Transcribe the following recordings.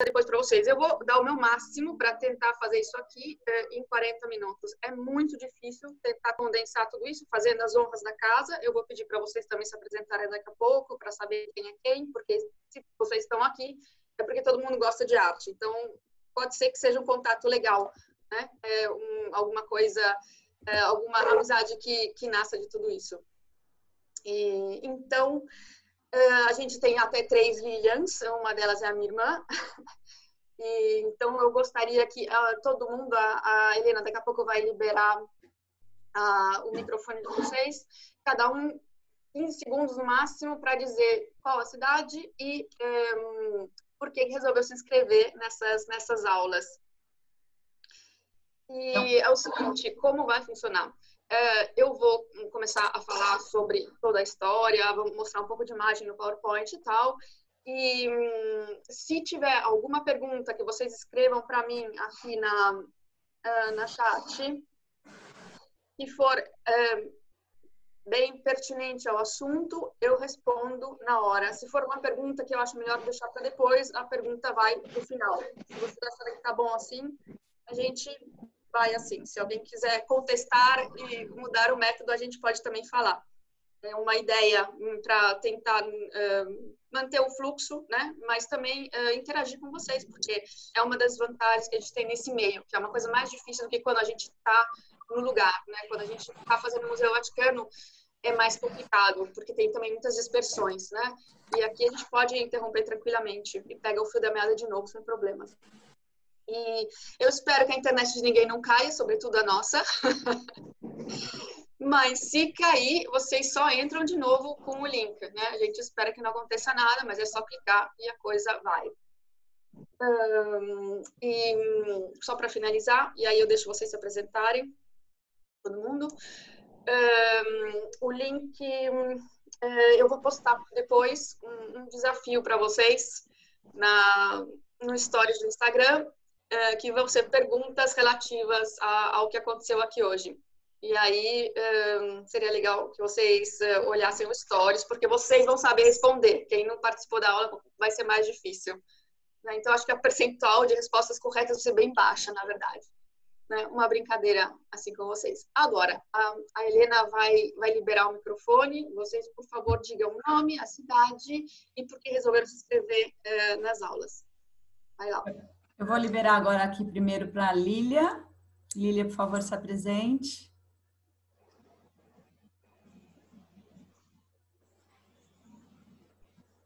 depois para vocês. Eu vou dar o meu máximo para tentar fazer isso aqui em 40 minutos. É muito difícil tentar condensar tudo isso, fazendo as honras da casa. Eu vou pedir para vocês também se apresentarem daqui a pouco, para saber quem é quem, porque se vocês estão aqui, é porque todo mundo gosta de arte. Então, pode ser que seja um contato legal, né? Alguma coisa, alguma amizade que nasça de tudo isso. Então, a gente tem até 3 Lilians, uma delas é a minha irmã. Então, eu gostaria que todo mundo, a Helena daqui a pouco vai liberar o microfone de vocês, cada um 15 segundos no máximo para dizer qual a cidade e por que resolveu se inscrever nessas aulas. E é o seguinte, como vai funcionar? Eu vou começar a falar sobre toda a história, vou mostrar um pouco de imagem no PowerPoint e tal. E se tiver alguma pergunta que vocês escrevam para mim aqui na chat, que for bem pertinente ao assunto, eu respondo na hora. Se for uma pergunta que eu acho melhor deixar para depois, a pergunta vai no final. Se você achar que tá bom assim, a gente vai assim. Se alguém quiser contestar e mudar o método, a gente pode também falar. É uma ideia para tentar manter o fluxo, né? Mas também interagir com vocês, porque é uma das vantagens que a gente tem nesse meio, que é uma coisa mais difícil do que quando a gente está no lugar, né? Quando a gente está fazendo o Museu Vaticano, é mais complicado, porque tem também muitas dispersões, né? E aqui a gente pode interromper tranquilamente e pega o fio da meada de novo, sem problemas. E eu espero que a internet de ninguém não caia, sobretudo a nossa. Mas se cair, vocês só entram de novo com o link, né? A gente espera que não aconteça nada, mas é só clicar e a coisa vai. E só para finalizar, e aí eu deixo vocês se apresentarem, todo mundo. O link, eu vou postar depois um desafio para vocês no Stories do Instagram, que vão ser perguntas relativas ao que aconteceu aqui hoje. E aí, seria legal que vocês olhassem os stories, porque vocês vão saber responder. Quem não participou da aula vai ser mais difícil. Né? Então, acho que a percentual de respostas corretas vai ser bem baixa, na verdade. Né? Uma brincadeira assim com vocês. Agora, a Helena vai liberar o microfone. Vocês, por favor, digam o nome, a cidade e por que resolveram se inscrever nas aulas. Vai lá. Eu vou liberar agora aqui primeiro para a Lília. Lília, por favor, se apresente.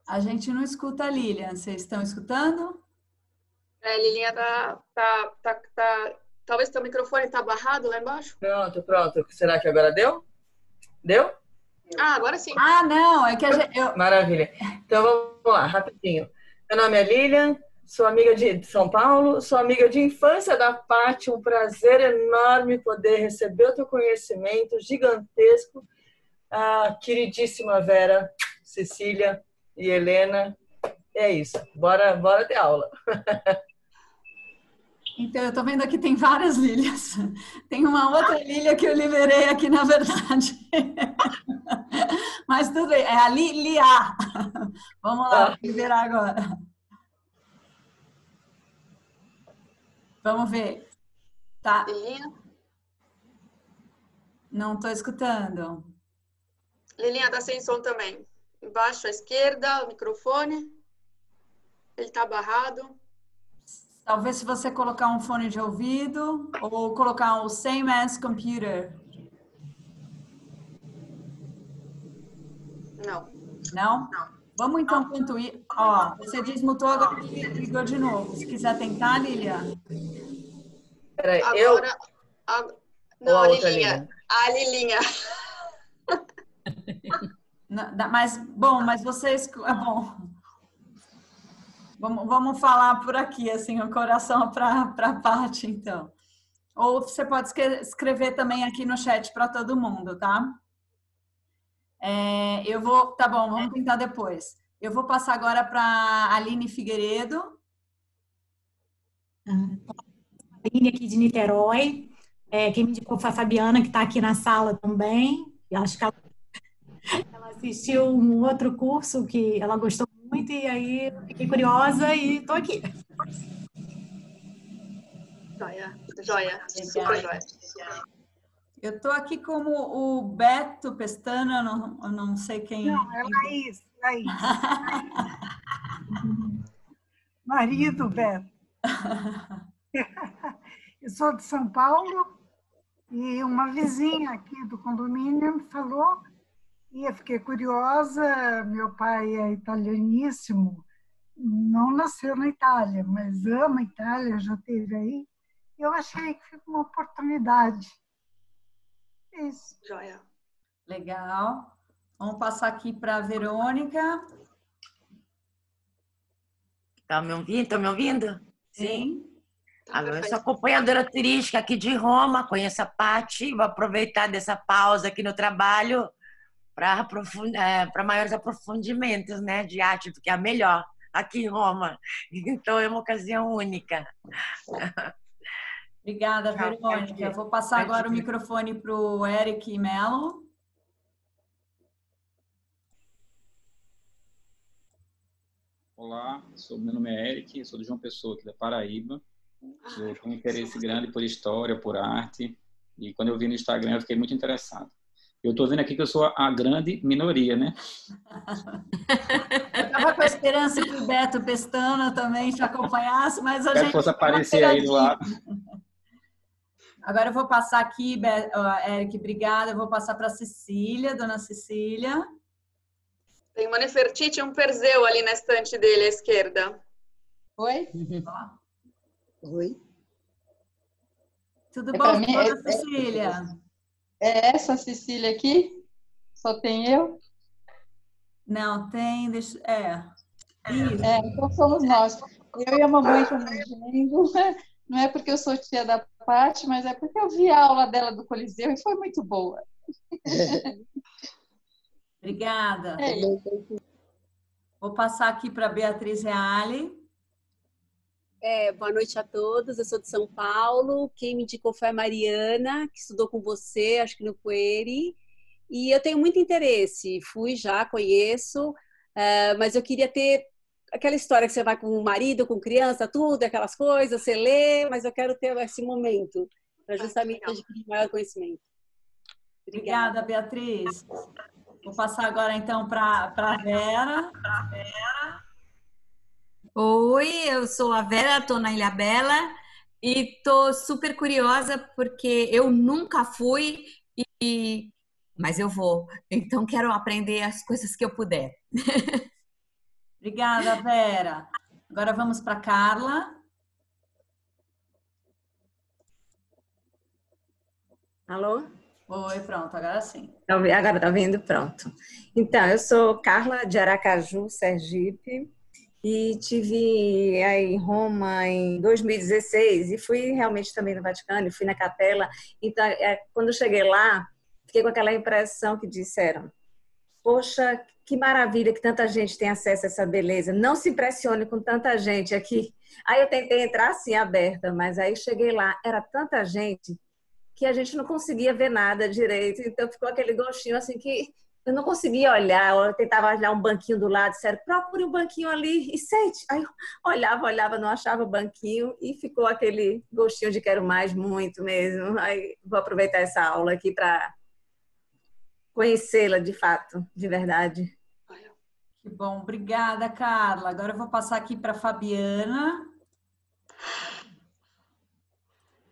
A gente não escuta a Lilian. Vocês estão escutando? Lilinha talvez teu microfone tá barrado lá embaixo. Pronto. Será que agora deu? Deu? Agora sim. Não, é que Maravilha. Então vamos lá, rapidinho. Meu nome é Lilian, sou amiga de São Paulo, sou amiga de infância da Paty. Um prazer enorme poder receber o teu conhecimento gigantesco. A queridíssima Vera, Cecília e Helena. É isso. Bora ter aula. Então, eu tô vendo aqui tem várias Lílias. Tem uma outra Lília que eu liberei aqui, na verdade. Mas tudo bem, é a Lilia. Vamos lá, liberar agora. Vamos ver. Tá. Lilinha? Não tô escutando. Lilinha, tá sem som também. Embaixo à esquerda, o microfone. Ele tá barrado. Talvez se você colocar um fone de ouvido ou colocar o Same as Computer. Não. Não? Vamos então, enquanto ir. Ó, você desmutou, agora ligou de novo. Se quiser tentar, Lilian. Peraí, agora, não, a Lilinha. A Lilinha. Mas vocês... bom. Vamos falar por aqui, assim, o coração para a Paty, então. Ou você pode escrever também aqui no chat para todo mundo, tá? Tá bom, vamos tentar depois. Eu vou passar agora para a Aline Figueiredo. Aline aqui de Niterói. Quem me indicou foi a Fabiana, que está aqui na sala também. Eu acho que ela assistiu um outro curso que ela gostou muito e aí fiquei curiosa e estou aqui. Joia, joia, super Legal. joia. Eu tô aqui como o Beto Pestana, eu não sei quem. Não, é Laís. Marido, Beto. Eu sou de São Paulo e uma vizinha aqui do condomínio me falou e eu fiquei curiosa. Meu pai é italianíssimo, não nasceu na Itália, mas ama a Itália, já esteve aí. Eu achei que foi uma oportunidade. É isso. Joia. Legal. Vamos passar aqui para a Verônica. Tá me ouvindo? Estão me ouvindo? Sim. Eu sou acompanhadora turística aqui de Roma, conheço a Paty, vou aproveitar dessa pausa aqui no trabalho para maiores aprofundimentos, né, de arte, porque é a melhor aqui em Roma. Então é uma ocasião única. Obrigada, Verônica. Vou passar agora o microfone para o Eric Mello. Olá, meu nome é Eric, sou de João Pessoa, aqui da Paraíba. Eu tenho um interesse grande por história, por arte, e quando eu vi no Instagram eu fiquei muito interessado. Eu estou vendo aqui que eu sou a grande minoria, né? Eu estava com a esperança que o Beto Pestana também te acompanhasse, mas a gente... fosse aparecer aí do lado. Agora eu vou passar aqui, Eric, obrigada. Eu vou passar para a Cecília, dona Cecília. Tem uma Nefertiti e um Perseu ali na estante dele à esquerda. Oi? Oi. Tudo bom, dona Cecília? É essa Cecília aqui? Só tem eu? Não, tem... Isso. Então somos nós. Eu e a mamãe estamos vendo. Não é porque eu sou tia da Paty, mas é porque eu vi a aula dela do Coliseu e foi muito boa. Obrigada. Vou passar aqui para a Beatriz Reale. Boa noite a todos, eu sou de São Paulo, quem me indicou foi a Mariana, que estudou com você, acho que no Coeri, e eu tenho muito interesse, fui já, conheço, mas eu queria ter aquela história que você vai com o marido, com criança, tudo, aquelas coisas, você lê, mas eu quero ter esse momento, para justamente adquirir maior conhecimento. Obrigada, Beatriz. Vou passar agora, então, para a Vera. Oi, eu sou a Vera, estou na Ilhabela e estou super curiosa porque eu nunca fui, mas eu vou. Então, quero aprender as coisas que eu puder. Obrigada, Vera. Agora vamos para a Carla. Alô? Oi, pronto, agora sim. Agora tá vendo? Pronto. Então, eu sou Carla de Aracaju, Sergipe, e tive aí em Roma em 2016 e fui realmente também no Vaticano, e fui na capela. Então, quando eu cheguei lá, fiquei com aquela impressão que disseram: poxa, que maravilha que tanta gente tem acesso a essa beleza. Não se impressione com tanta gente aqui. Aí eu tentei entrar assim, aberta, mas aí cheguei lá, era tanta gente que a gente não conseguia ver nada direito. Então ficou aquele gostinho assim que eu não conseguia olhar. Eu tentava olhar um banquinho do lado, disseram, procure um banquinho ali e sente. Aí eu olhava, não achava o banquinho e ficou aquele gostinho de quero mais, muito mesmo. Aí vou aproveitar essa aula aqui para conhecê-la de fato, de verdade. Que bom, obrigada, Carla. Agora eu vou passar aqui para a Fabiana.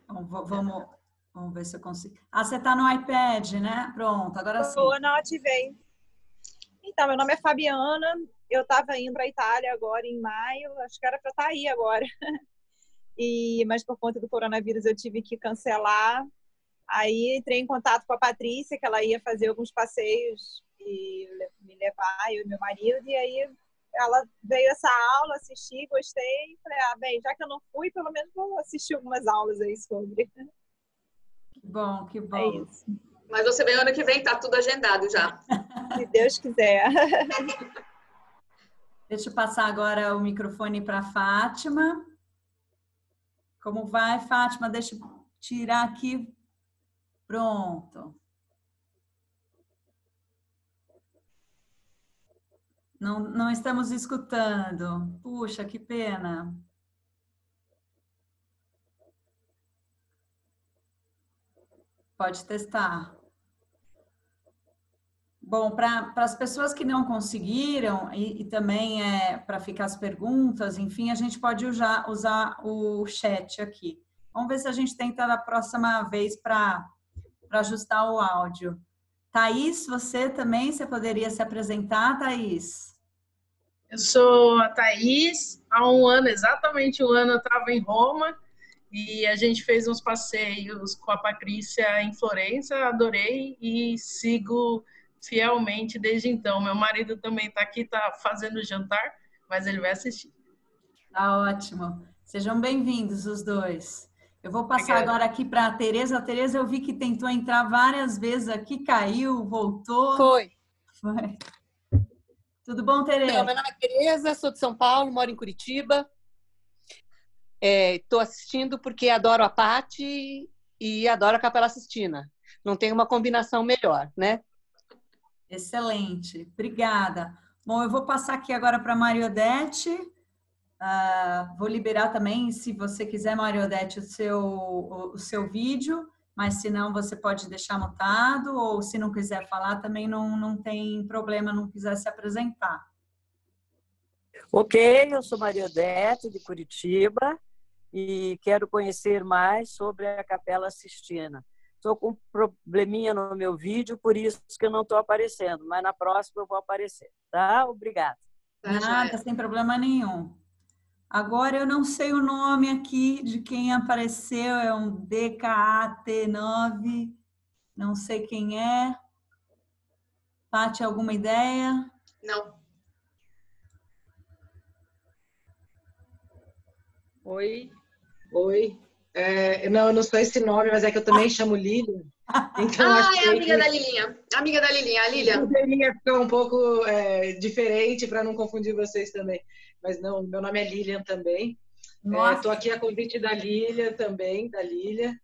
Vamos ver se eu consigo. Você está no iPad, né? Pronto, agora sim. Eu não ativei. Então, meu nome é Fabiana. Eu estava indo para a Itália agora em maio. Acho que era para estar aí agora. Mas por conta do coronavírus eu tive que cancelar. Aí entrei em contato com a Patrícia, que ela ia fazer alguns passeios e me levar, eu e meu marido. E aí ela veio essa aula, assisti, gostei. Falei, bem, já que eu não fui, pelo menos vou assistir algumas aulas aí sobre. Que bom, que bom. É isso. Mas você vem ano que vem, tá tudo agendado já. Se Deus quiser. Deixa eu passar agora o microfone para a Fátima. Como vai, Fátima? Deixa eu tirar aqui. Pronto. Não estamos escutando. Puxa, que pena. Pode testar. Bom, para as pessoas que não conseguiram, e também para ficar as perguntas, enfim, a gente pode usar o chat aqui. Vamos ver se a gente tenta da próxima vez para ajustar o áudio. Thaís, você também, você poderia se apresentar, Thaís? Eu sou a Thaís, há um ano, exatamente um ano, eu estava em Roma e a gente fez uns passeios com a Patrícia em Florença, adorei e sigo fielmente desde então. Meu marido também está aqui, está fazendo jantar, mas ele vai assistir. Tá ótimo. Sejam bem-vindos os dois. Eu vou passar agora aqui para a Tereza. A Tereza, eu vi que tentou entrar várias vezes aqui, caiu, voltou. Foi. Tudo bom, Tereza? Então, meu nome é Tereza, sou de São Paulo, moro em Curitiba. Estou assistindo porque adoro a Paty e adoro a Capela Sistina. Não tem uma combinação melhor, né? Excelente, obrigada. Bom, eu vou passar aqui agora para a Mariodete. Vou liberar também, se você quiser, Mariodete, o seu vídeo, mas se não, você pode deixar mutado, ou se não quiser falar, também não tem problema, não quiser se apresentar. Ok, eu sou Mariodete, de Curitiba, e quero conhecer mais sobre a Capela Sistina. Estou com um probleminha no meu vídeo, por isso que eu não estou aparecendo, mas na próxima eu vou aparecer, tá? Obrigada. Nada, sem problema nenhum. Agora eu não sei o nome aqui de quem apareceu, é um DKAT9, não sei quem é. Paty, alguma ideia? Não. Oi. Não, eu não sou esse nome, mas é que eu também chamo Lilian. Então é amiga da Lilinha. Amiga da Lilinha, a Lilian. Poderia ficar um pouco diferente para não confundir vocês também. Mas não, meu nome é Lilian também. Estou aqui a convite da Lilian também, da Lilian.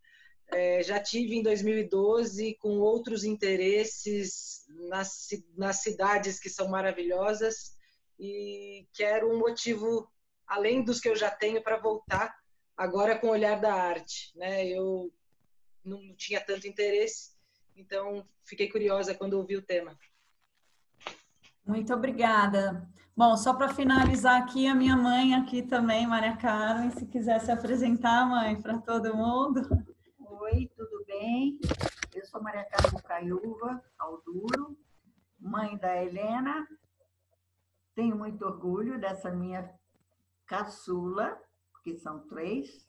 Já tive em 2012 com outros interesses nas cidades que são maravilhosas e quero um motivo, além dos que eu já tenho, para voltar agora com o olhar da arte, né? Eu não tinha tanto interesse, então fiquei curiosa quando ouvi o tema. Muito obrigada. Bom, só para finalizar aqui, a minha mãe aqui também, Maria Carmen, se quiser se apresentar, mãe, para todo mundo. Oi, tudo bem? Eu sou Maria Carmen Caiúva Alduro, mãe da Helena. Tenho muito orgulho dessa minha caçula, porque são 3,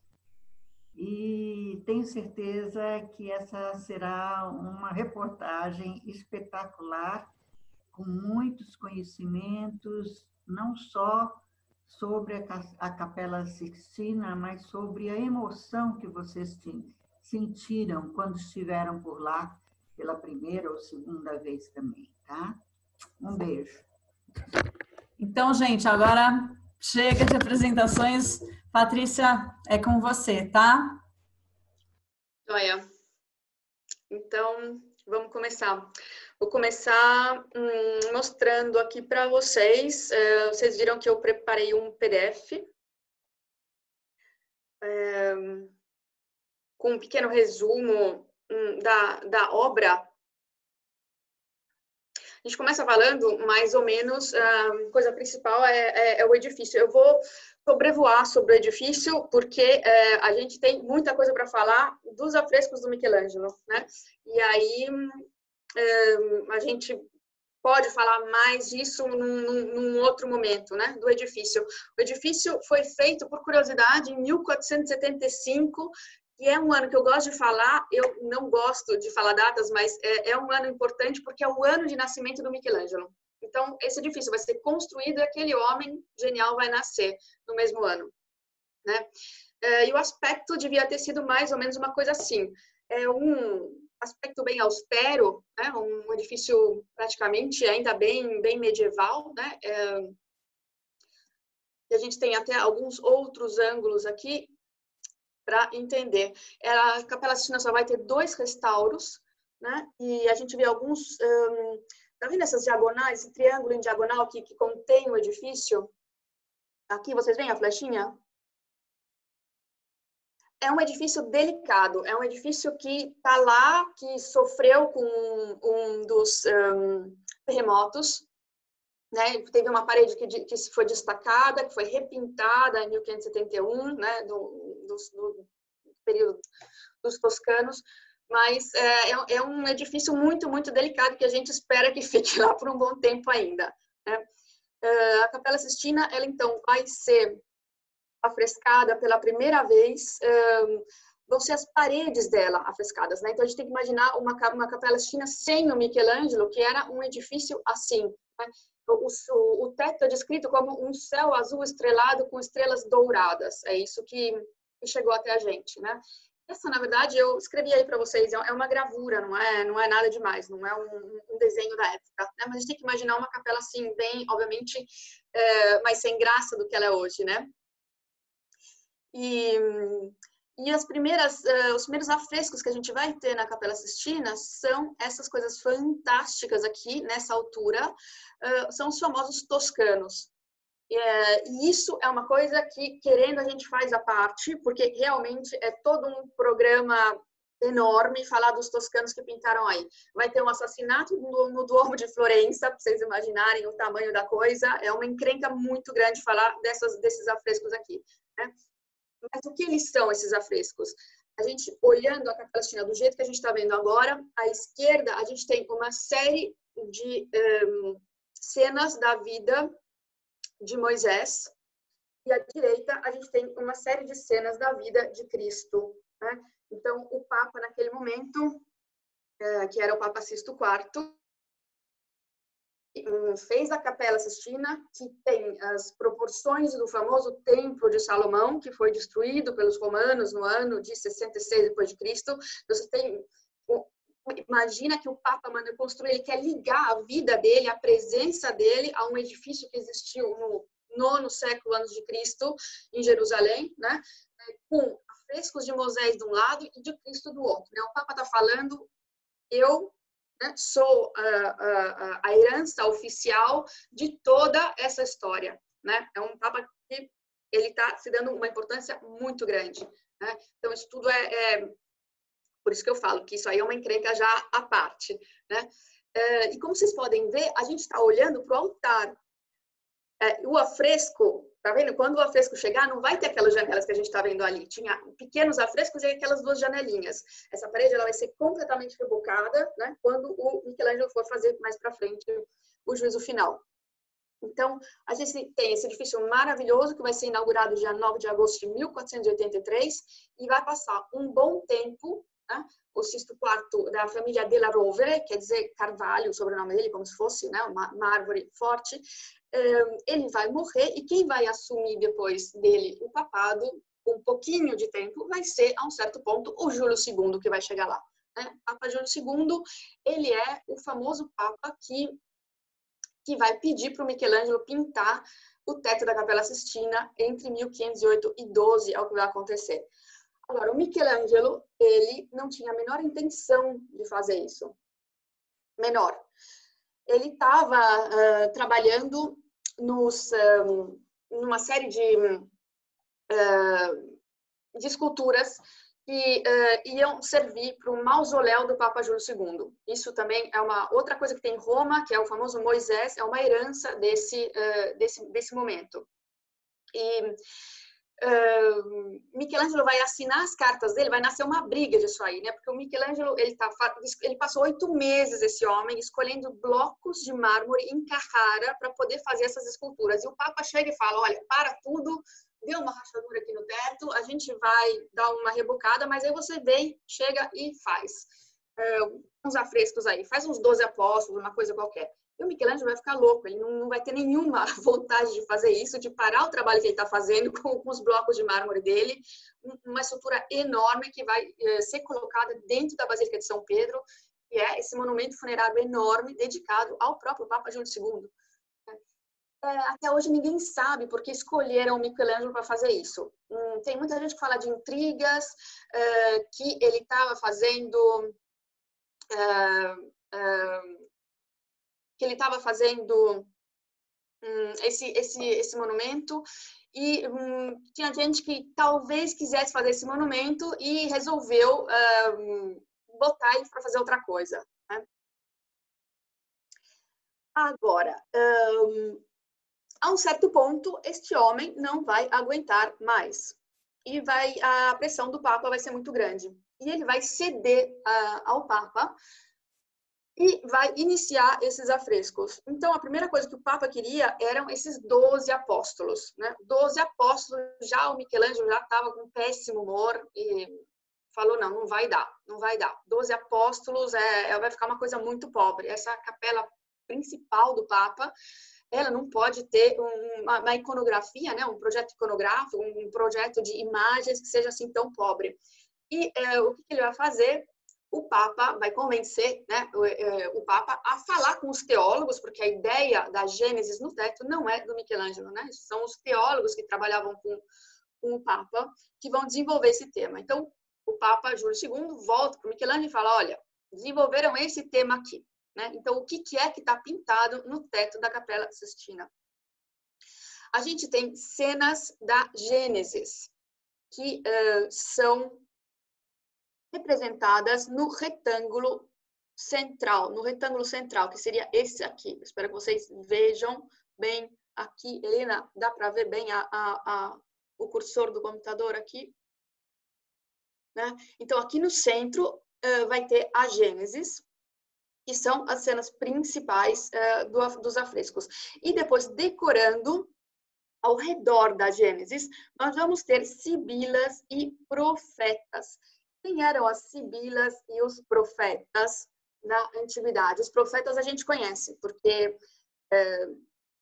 e tenho certeza que essa será uma reportagem espetacular, com muitos conhecimentos, não só sobre a Capela Sistina, mas sobre a emoção que vocês sentiram quando estiveram por lá pela primeira ou segunda vez também, tá? Um beijo. Então, gente, agora chega de apresentações. Patrícia, é com você, tá? Joia. Então, vamos começar. Vou começar mostrando aqui para vocês. Vocês viram que eu preparei um PDF com um pequeno resumo da obra. A gente começa falando, mais ou menos, a coisa principal é o edifício. Eu vou sobrevoar sobre o edifício, porque a gente tem muita coisa para falar dos afrescos do Michelangelo, né? E aí a gente pode falar mais disso num outro momento, né? Do edifício. O edifício foi feito, por curiosidade, em 1475, que é um ano que eu gosto de falar. Eu não gosto de falar datas, mas é um ano importante porque é o ano de nascimento do Michelangelo. Então, esse edifício vai ser construído e aquele homem genial vai nascer no mesmo ano, né? E o aspecto devia ter sido mais ou menos uma coisa assim. É um aspecto bem austero, né? Um edifício praticamente ainda bem medieval, né? E a gente tem até alguns outros ângulos aqui para entender. A Capela Sistina só vai ter 2 restauros, né? E a gente vê alguns... tá vendo essas diagonais, esse triângulo em diagonal aqui que contém o edifício? Aqui vocês veem a flechinha? é um edifício delicado, é um edifício que está lá, que sofreu com um dos terremotos, né? Teve uma parede que foi destacada, que foi repintada em 1571, né? do período dos toscanos, mas é um edifício muito, muito delicado que a gente espera que fique lá por um bom tempo ainda, né? A Capela Sistina, ela então vai ser afrescada pela primeira vez, vão ser as paredes dela afrescadas, né? Então a gente tem que imaginar uma Capela Sistina sem o Michelangelo, que era um edifício assim, né? O teto é descrito como um céu azul estrelado com estrelas douradas, é isso que chegou até a gente, né? Essa, na verdade, eu escrevi aí para vocês, é uma gravura, não é nada demais, não é um desenho da época, né? Mas a gente tem que imaginar uma capela assim, bem, obviamente, mais sem graça do que ela é hoje, né? E os primeiros afrescos que a gente vai ter na Capela Sistina são essas coisas fantásticas aqui, nessa altura, são os famosos toscanos. E isso é uma coisa que, querendo, a gente faz à parte, porque realmente é todo um programa enorme falar dos toscanos que pintaram aí. Vai ter um assassinato no Duomo de Florença, para vocês imaginarem o tamanho da coisa. É uma encrenca muito grande falar desses afrescos aqui, né? Mas o que eles são, esses afrescos? A gente, olhando a Capela Sistina do jeito que a gente está vendo agora, à esquerda a gente tem uma série de cenas da vida de Moisés, e à direita a gente tem uma série de cenas da vida de Cristo, né? Então, o Papa, naquele momento, que era o Papa Sisto IV, fez a Capela Sistina, que tem as proporções do famoso Templo de Salomão, que foi destruído pelos romanos no ano de 66 depois de Cristo. Você tem, imagina que o Papa manda construir, ele quer ligar a vida dele, a presença dele a um edifício que existiu no 9º século antes de Cristo em Jerusalém, né? Com afrescos de Moisés de um lado e de Cristo do outro, né? O Papa está falando, eu, né, sou a herança oficial de toda essa história, né? É um Papa que ele está se dando uma importância muito grande, né? Então, isso tudo por isso que eu falo que isso aí é uma encrenca já à parte, né? E como vocês podem ver, a gente está olhando para o altar. O afresco, tá vendo? Quando o afresco chegar, não vai ter aquelas janelas que a gente está vendo ali. Tinha pequenos afrescos e aquelas 2 janelinhas. Essa parede ela vai ser completamente rebocada, né? Quando o Michelangelo for fazer mais para frente o juízo final. Então, a gente tem esse edifício maravilhoso que vai ser inaugurado dia 9 de agosto de 1483 e vai passar um bom tempo, né? O Sisto IV da família Della Rovere, quer dizer Carvalho, o sobrenome dele, como se fosse, né, uma árvore forte, ele vai morrer e quem vai assumir depois dele o papado, com um pouquinho de tempo, vai ser, a um certo ponto, o Júlio II, que vai chegar lá, né? Papa Júlio II, ele é o famoso Papa que vai pedir para o Michelangelo pintar o teto da Capela Sistina entre 1508 e 12, é o que vai acontecer. Agora, o Michelangelo, ele não tinha a menor intenção de fazer isso. Menor. Ele estava trabalhando numa série de esculturas que iam servir para o mausoléu do Papa Júlio II. Isso também é uma outra coisa que tem em Roma, que é o famoso Moisés, é uma herança desse momento. E Michelangelo vai assinar as cartas dele, vai nascer uma briga disso aí, né? Porque o Michelangelo, ele passou 8 meses, esse homem, escolhendo blocos de mármore em Carrara para poder fazer essas esculturas. E o Papa chega e fala, olha, para tudo, deu uma rachadura aqui no teto, a gente vai dar uma rebocada, mas aí você vem, chega e faz uns afrescos aí, faz uns 12 apóstolos, uma coisa qualquer. E o Michelangelo vai ficar louco, ele não vai ter nenhuma vontade de fazer isso, de parar o trabalho que ele está fazendo com os blocos de mármore dele, uma estrutura enorme que vai ser colocada dentro da Basílica de São Pedro, que é esse monumento funerário enorme dedicado ao próprio Papa Júlio II. Até hoje ninguém sabe porque escolheram o Michelangelo para fazer isso. Tem muita gente que fala de intrigas, que ele estava fazendo... esse monumento. E tinha gente que talvez quisesse fazer esse monumento e resolveu botar ele para fazer outra coisa, né? Agora, a um certo ponto, este homem não vai aguentar mais. E a pressão do Papa vai ser muito grande. E ele vai ceder ao Papa e vai iniciar esses afrescos. Então, a primeira coisa que o Papa queria eram esses 12 apóstolos, né? 12 apóstolos, já o Michelangelo já estava com péssimo humor e falou, não vai dar, não vai dar. 12 apóstolos vai ficar uma coisa muito pobre. Essa capela principal do Papa, ela não pode ter uma iconografia, né? Um projeto iconográfico, um projeto de imagens que seja assim tão pobre. E o que ele vai fazer? O Papa vai convencer, né, o Papa a falar com os teólogos, porque a ideia da Gênesis no teto não é do Michelangelo, né? São os teólogos que trabalhavam com o Papa que vão desenvolver esse tema. Então, o Papa Júlio II volta para o Michelangelo e fala, olha, desenvolveram esse tema aqui, né? Então, o que é que está pintado no teto da Capela Sistina? A gente tem cenas da Gênesis, que são representadas no retângulo central, que seria esse aqui. Espero que vocês vejam bem aqui. Helena, dá para ver bem o cursor do computador aqui? Né? Então, aqui no centro vai ter a Gênesis, que são as cenas principais dos afrescos. E depois, decorando ao redor da Gênesis, nós vamos ter sibilas e profetas. Quem eram as sibilas e os profetas na antiguidade? Os profetas a gente conhece, porque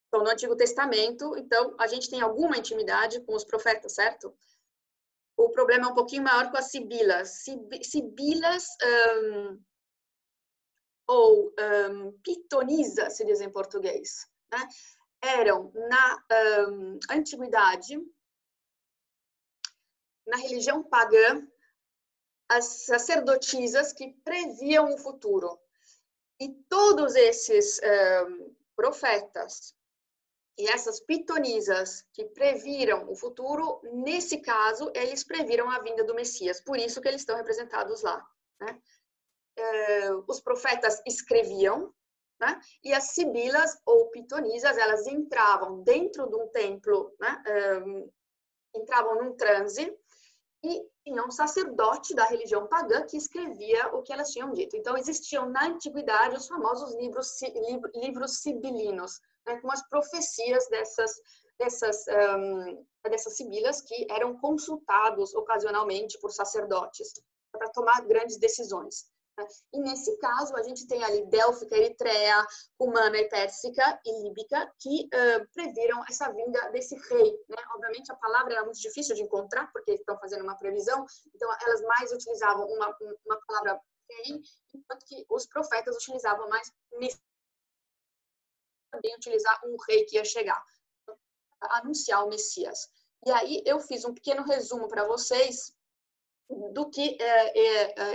estão no Antigo Testamento, então a gente tem alguma intimidade com os profetas, certo? O problema é um pouquinho maior com as sibilas. Sibilas ou pitonisa, se diz em português, né? Eram na antiguidade, na religião pagã, as sacerdotisas que previam o futuro. E todos esses profetas e essas pitonisas que previram o futuro, nesse caso, eles previram a vinda do Messias. Por isso que eles estão representados lá, né? Os profetas escreviam, né? E as sibilas ou pitonisas, elas entravam dentro de um templo, né? Entravam num transe, e tinha um sacerdote da religião pagã que escrevia o que elas tinham dito. Então, existiam na antiguidade os famosos livros sibilinos, né, com as profecias dessas sibilas que eram consultados ocasionalmente por sacerdotes para tomar grandes decisões. E nesse caso, a gente tem ali Délfica, Eritreia, Cumana e Pérsica e Líbica, que previram essa vinda desse rei, né? Obviamente, a palavra era muito difícil de encontrar, porque estão fazendo uma previsão, então elas mais utilizavam uma palavra rei, enquanto que os profetas utilizavam mais também utilizar um rei que ia chegar, anunciar o Messias. E aí, eu fiz um pequeno resumo para vocês do que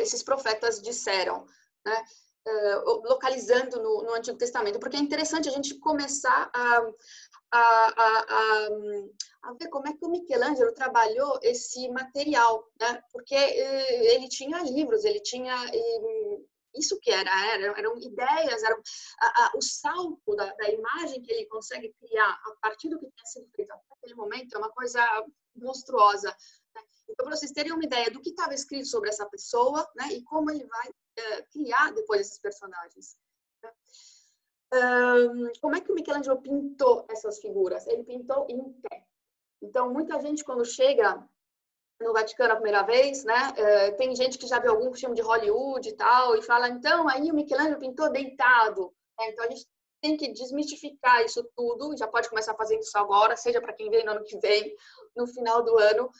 esses profetas disseram, né? Localizando no Antigo Testamento, porque é interessante a gente começar a ver como é que o Michelangelo trabalhou esse material, né? Porque ele tinha livros, ele tinha isso que eram ideias, o salto da imagem que ele consegue criar a partir do que tinha sido feito naquele momento é uma coisa monstruosa. Então, para vocês terem uma ideia do que estava escrito sobre essa pessoa, né, e como ele vai criar depois esses personagens. Né? Como é que o Michelangelo pintou essas figuras? Ele pintou em pé. Então, muita gente, quando chega no Vaticano a primeira vez, né, tem gente que já viu algum filme de Hollywood e tal, e fala, então, aí o Michelangelo pintou deitado. Então, a gente tem que desmistificar isso tudo, já pode começar a fazer isso agora, seja para quem vem no ano que vem, no final do ano,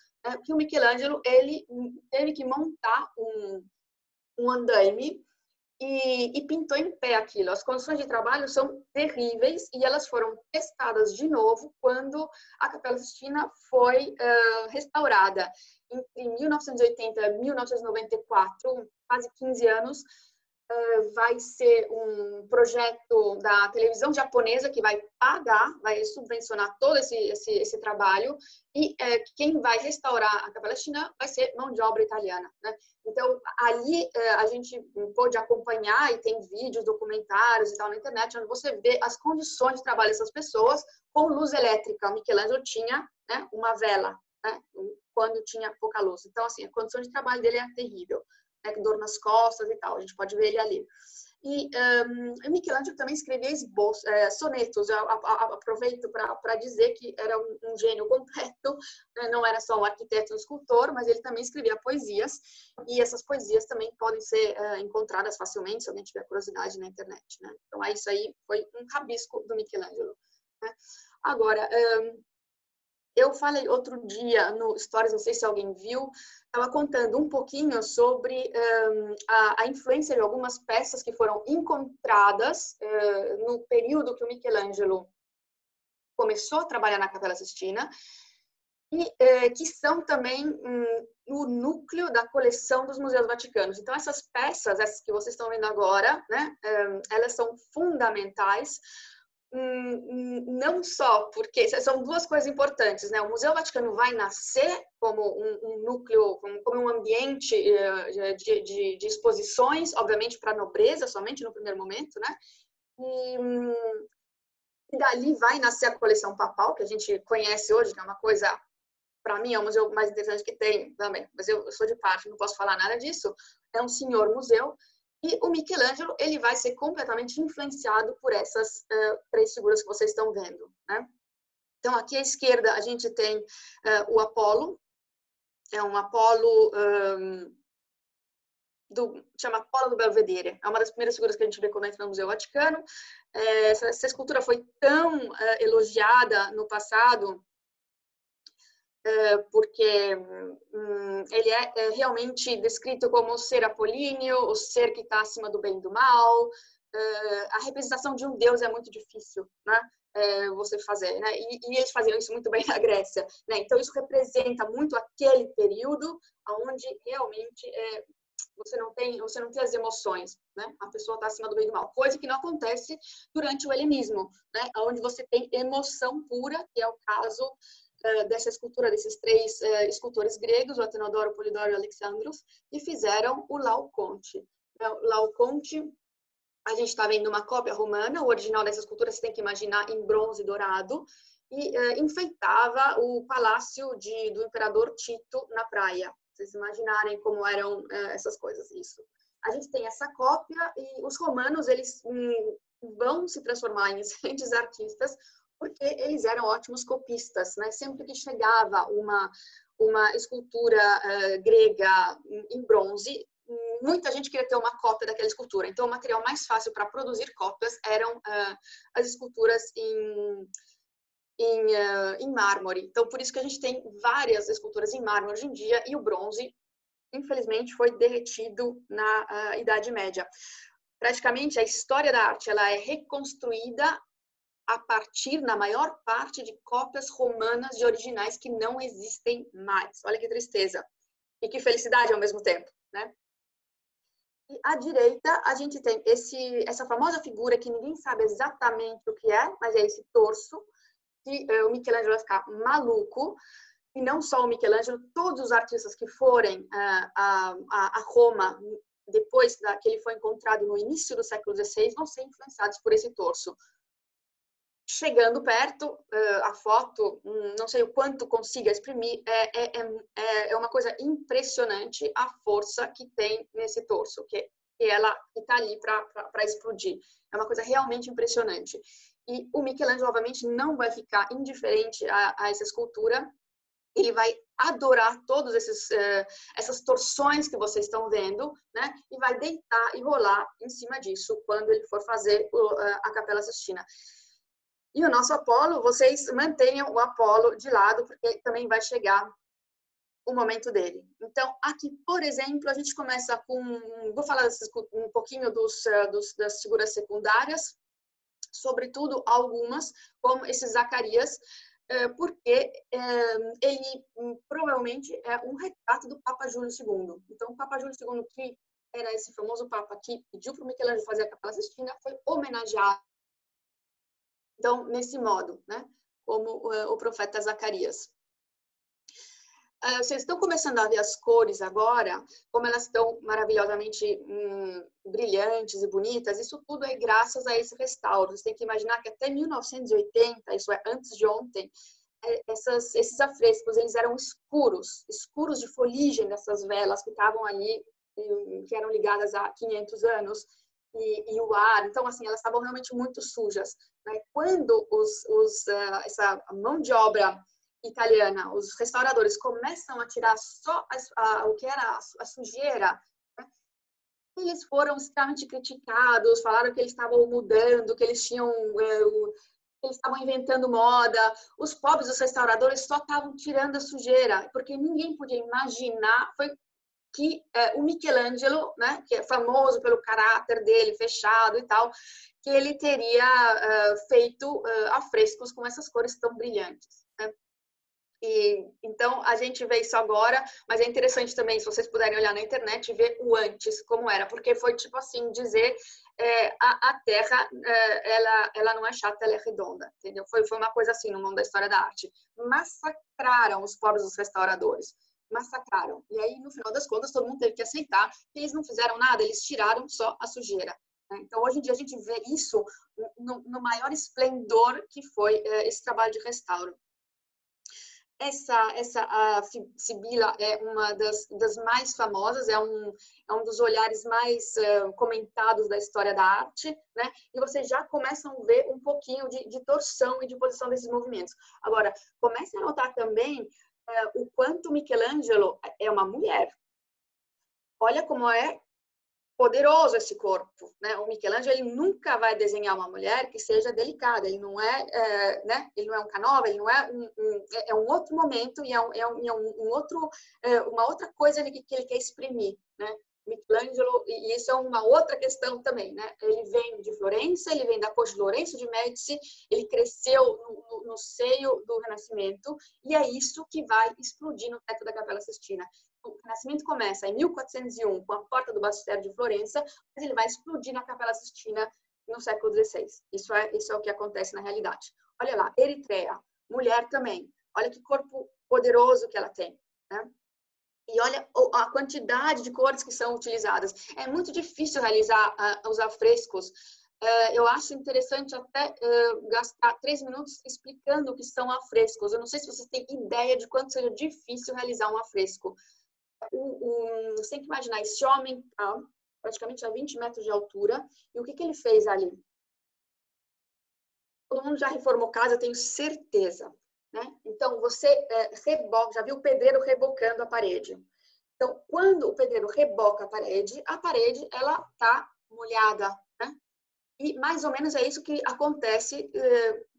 que o Michelangelo ele teve que montar um andaime e pintou em pé aquilo. As condições de trabalho são terríveis e elas foram testadas de novo quando a Capela Sistina foi restaurada. Entre 1980 e 1994, quase 15 anos, vai ser um projeto da televisão japonesa que vai pagar, vai subvencionar todo esse trabalho, e quem vai restaurar a Capela Sistina vai ser mão de obra italiana, né? Então, ali a gente pôde acompanhar, e tem vídeos, documentários e tal na internet, onde você vê as condições de trabalho dessas pessoas com luz elétrica. O Michelangelo tinha, né, uma vela, né, quando tinha pouca luz. Então, assim, a condição de trabalho dele é terrível, né, dor nas costas e tal, a gente pode ver ele ali. E o Michelangelo também escrevia sonetos. Eu aproveito para dizer que era um gênio completo, né? Não era só um arquiteto e um escultor, mas ele também escrevia poesias, e essas poesias também podem ser encontradas facilmente, se alguém tiver curiosidade na internet, né? Então, isso aí foi um rabisco do Michelangelo, né? Agora, eu falei outro dia no Stories, não sei se alguém viu, estava contando um pouquinho sobre a influência de algumas peças que foram encontradas no período que o Michelangelo começou a trabalhar na Capela Sistina, e que são também o núcleo da coleção dos museus vaticanos. Então, essas peças, essas que vocês estão vendo agora, né, elas são fundamentais, não só porque são duas coisas importantes, né? O Museu Vaticano vai nascer como um núcleo, como um ambiente de exposições, obviamente para a nobreza, somente no primeiro momento, né? E dali vai nascer a coleção papal, que a gente conhece hoje, que é uma coisa, para mim, é o museu mais interessante que tem também, mas eu sou de parte, não posso falar nada disso. É um senhor museu. E o Michelangelo, ele vai ser completamente influenciado por essas três figuras que vocês estão vendo, né? Então, aqui à esquerda, a gente tem o Apolo. É um Apolo, chama Apolo do Belvedere. É uma das primeiras figuras que a gente vê quando entra no Museu Vaticano. Essa escultura foi tão elogiada no passado, porque ele é realmente descrito como o ser apolíneo, o ser que está acima do bem e do mal. A representação de um deus é muito difícil, né, você fazer, né? E eles faziam isso muito bem na Grécia, né? Então isso representa muito aquele período onde realmente você não tem as emoções, né? A pessoa está acima do bem e do mal, coisa que não acontece durante o helenismo, né? Onde você tem emoção pura, que é o caso dessa escultura desses três escultores gregos, o Atenodoro, o Polidoro e o Alexandros, que fizeram o Laoconte. O Laoconte, a gente está vendo uma cópia romana, o original dessa escultura você tem que imaginar em bronze dourado, e enfeitava o palácio do imperador Tito na praia. Vocês imaginarem como eram essas coisas, isso. A gente tem essa cópia, e os romanos, eles vão se transformar em excelentes artistas, porque eles eram ótimos copistas, né? Sempre que chegava uma escultura grega em bronze, muita gente queria ter uma cópia daquela escultura. Então, o material mais fácil para produzir cópias eram as esculturas em mármore. Então, por isso que a gente tem várias esculturas em mármore hoje em dia, e o bronze, infelizmente, foi derretido na Idade Média. Praticamente, a história da arte ela é reconstruída a partir, na maior parte, de cópias romanas de originais que não existem mais. Olha que tristeza. E que felicidade ao mesmo tempo, né? E à direita, a gente tem essa famosa figura que ninguém sabe exatamente o que é, mas é esse torso, que o Michelangelo vai ficar maluco. E não só o Michelangelo, todos os artistas que forem a Roma, depois que ele foi encontrado no início do século XVI, vão ser influenciados por esse torso. Chegando perto, a foto, não sei o quanto consiga exprimir, é uma coisa impressionante a força que tem nesse torso, que ela está ali para explodir. É uma coisa realmente impressionante. E o Michelangelo, obviamente, não vai ficar indiferente a essa escultura. Ele vai adorar todas essas torções que vocês estão vendo, né? E vai deitar e rolar em cima disso quando ele for fazer a Capela Sistina. E o nosso Apolo, vocês mantenham o Apolo de lado, porque também vai chegar o momento dele. Então, aqui, por exemplo, a gente começa com... Vou falar um pouquinho das figuras secundárias, sobretudo algumas, como esse Zacarias, porque ele provavelmente é um retrato do Papa Júlio II. Então, o Papa Júlio II, que era esse famoso Papa que pediu para o Michelangelo fazer a Capela Sistina, foi homenageado, então, nesse modo, né? Como o profeta Zacarias. Vocês estão começando a ver as cores agora, como elas estão maravilhosamente brilhantes e bonitas. Isso tudo é graças a esse restauro. Você tem que imaginar que até 1980, isso é antes de ontem, esses afrescos eles eram escuros de foligem dessas velas que estavam ali, que eram ligadas há 500 anos, e o ar. Então, assim, elas estavam realmente muito sujas, né? Quando essa mão de obra italiana, os restauradores começam a tirar só o que era a sujeira, né? Eles foram extremamente criticados, falaram que eles estavam mudando, que eles estavam inventando moda. Os pobres dos restauradores só estavam tirando a sujeira, porque ninguém podia imaginar que o Michelangelo, né, que é famoso pelo caráter dele fechado e tal, que ele teria feito afrescos com essas cores tão brilhantes, né? Então, a gente vê isso agora, mas é interessante também, se vocês puderem olhar na internet, ver o antes, como era, porque foi tipo assim, dizer a Terra, ela não é chata, ela é redonda, entendeu? Foi uma coisa assim no mundo da história da arte. Massacraram os pobres dos restauradores, massacraram. E aí, no final das contas, todo mundo teve que aceitar que eles não fizeram nada, eles tiraram só a sujeira. Então, hoje em dia, a gente vê isso no maior esplendor que foi esse trabalho de restauro. A Sibila é uma das mais famosas, é um dos olhares mais comentados da história da arte, né? E vocês já começam a ver um pouquinho de torção e de posição desses movimentos. Agora, comecem a notar também o quanto Michelangelo é uma mulher. Olha como é poderoso esse corpo, né? O Michelangelo ele nunca vai desenhar uma mulher que seja delicada. Ele não é, né? Ele não é um Canova, ele não é é um outro momento e uma outra coisa que ele quer exprimir, né? Michelangelo, e isso é uma outra questão também, né? Ele vem de Florença, ele vem da corte de Lourenço de Médici, ele cresceu no seio do Renascimento e é isso que vai explodir no teto da Capela Sistina. O Renascimento começa em 1401 com a porta do Bastério de Florença, mas ele vai explodir na Capela Sistina no século XVI. Isso é o que acontece na realidade. Olha lá, Eritreia, mulher também. Olha que corpo poderoso que ela tem, né? E olha a quantidade de cores que são utilizadas. É muito difícil realizar os afrescos. Eu acho interessante até gastar 3 minutos explicando o que são afrescos. Eu não sei se vocês têm ideia de quanto seja difícil realizar um afresco. Você tem que imaginar, esse homem está praticamente a 20 metros de altura. E o que ele fez ali? Todo mundo já reformou casa, eu tenho certeza. Né? Então, você reboca, já viu o pedreiro rebocando a parede. Então, quando o pedreiro reboca a parede ela está molhada. Né? E mais ou menos é isso que acontece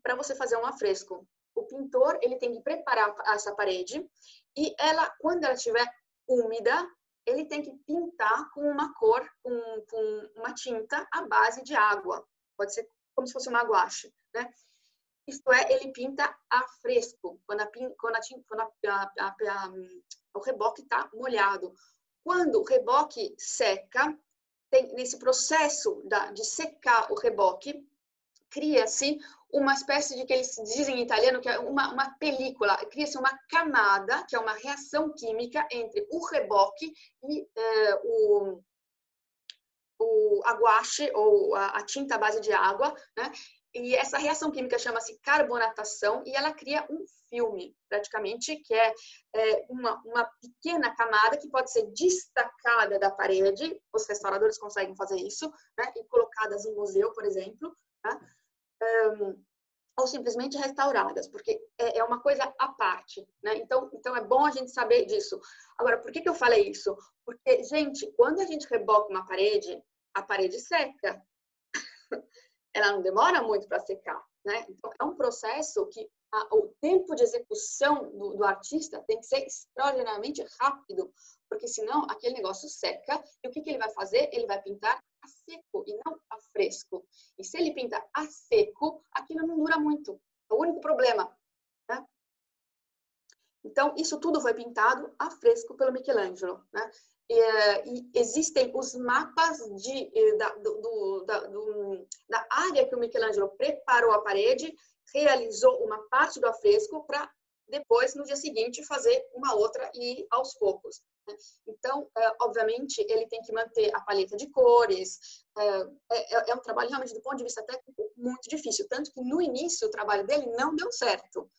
para você fazer um afresco. O pintor ele tem que preparar essa parede e quando ela estiver úmida, ele tem que pintar com uma cor, com uma tinta à base de água. Pode ser como se fosse uma guache. Né? Isto é, ele pinta a fresco, quando o reboque está molhado. Quando o reboque seca, nesse processo de secar o reboque, cria-se uma espécie de que eles dizem em italiano que é uma película, cria-se uma camada, que é uma reação química entre o reboque e a guache, ou a tinta à base de água, né? E essa reação química chama-se carbonatação e ela cria um filme, praticamente, que é uma pequena camada que pode ser destacada da parede. Os restauradores conseguem fazer isso, né? E colocadas em museu, por exemplo, né? Ou simplesmente restauradas, porque é uma coisa à parte, né? Então é bom a gente saber disso. Agora, por que eu falei isso? Porque, gente, quando a gente reboca uma parede, a parede seca. Ela não demora muito para secar, né? Então, é um processo que o tempo de execução do artista tem que ser extraordinariamente rápido, porque senão aquele negócio seca e o que ele vai fazer? Ele vai pintar a seco e não a fresco. E se ele pinta a seco, aquilo não dura muito. É o único problema, né? Então, isso tudo foi pintado a fresco pelo Michelangelo, né? E existem os mapas da área que o Michelangelo preparou a parede, realizou uma parte do afresco para depois, no dia seguinte, fazer uma outra e ir aos poucos. Então, obviamente, ele tem que manter a paleta de cores. É um trabalho realmente, do ponto de vista técnico, muito difícil. Tanto que, no início, o trabalho dele não deu certo.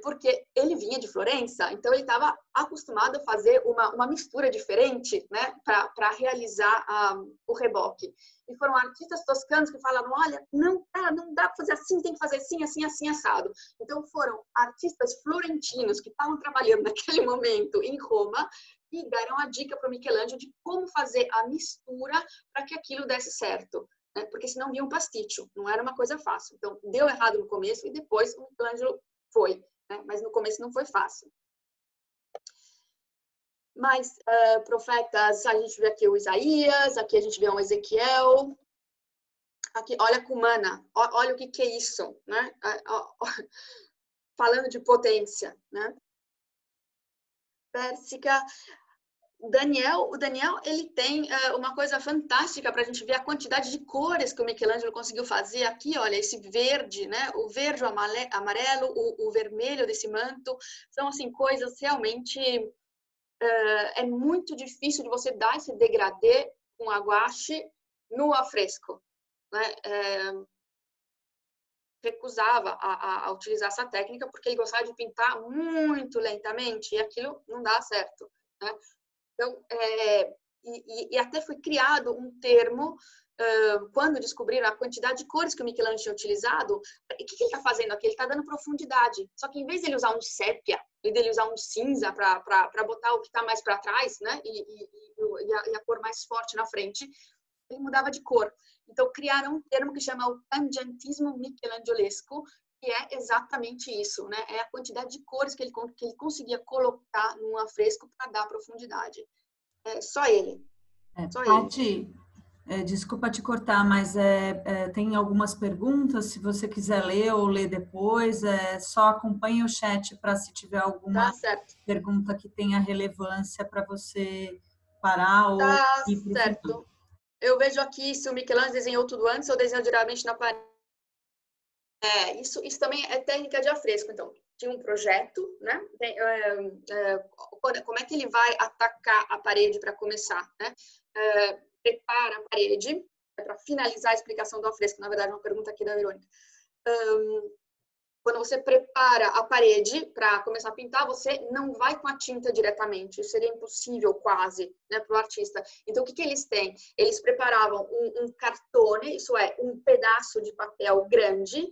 Porque ele vinha de Florença, então ele estava acostumado a fazer uma mistura diferente, né, para realizar o reboque. E foram artistas toscanos que falaram, olha, não dá para fazer assim, tem que fazer assim, assim, assim, assado. Então foram artistas florentinos que estavam trabalhando naquele momento em Roma e deram a dica para o Michelangelo de como fazer a mistura para que aquilo desse certo. Né? Porque senão vinha um pasticcio, não era uma coisa fácil. Então deu errado no começo e depois o Michelangelo foi, né? Mas no começo não foi fácil. Mas profetas, a gente vê aqui o Isaías, aqui a gente vê um Ezequiel, aqui, olha a Cumana, olha o que é isso, né? Falando de potência, né? Pérsica. O Daniel, ele tem uma coisa fantástica para a gente ver a quantidade de cores que o Michelangelo conseguiu fazer aqui, olha, esse verde, né? O verde, o amarelo, o vermelho desse manto, são, assim, coisas realmente... é muito difícil de você dar esse degradê com a gouache no afresco, né? Recusava a utilizar essa técnica porque ele gostava de pintar muito lentamente e aquilo não dá certo, né? Então, e até foi criado um termo, quando descobriram a quantidade de cores que o Michelangelo tinha utilizado, o que ele está fazendo aqui? Ele está dando profundidade. Só que em vez de ele usar um sépia, e dele usar um cinza para botar o que está mais para trás, né? E a cor mais forte na frente, ele mudava de cor. Então, criaram um termo que chama o tangentismo michelangelesco, que é exatamente isso, né? É a quantidade de cores que ele conseguia colocar num afresco para dar profundidade. Só ele. Só Paty, desculpa te cortar, mas tem algumas perguntas, se você quiser ler ou ler depois, só acompanhe o chat para se tiver alguma pergunta que tenha relevância para você parar ou ir para o certo. Eu vejo aqui se o Michelangelo desenhou tudo antes ou desenhou diretamente na parede. Isso também é técnica de afresco. Então, tinha um projeto, né? Como é que ele vai atacar a parede para começar, né? Prepara a parede, para finalizar a explicação do afresco, na verdade, uma pergunta aqui da Verônica. Quando você prepara a parede para começar a pintar, você não vai com a tinta diretamente, isso seria impossível quase, né, para o artista. Então, o que eles têm? Eles preparavam um cartone, isso é, um pedaço de papel grande,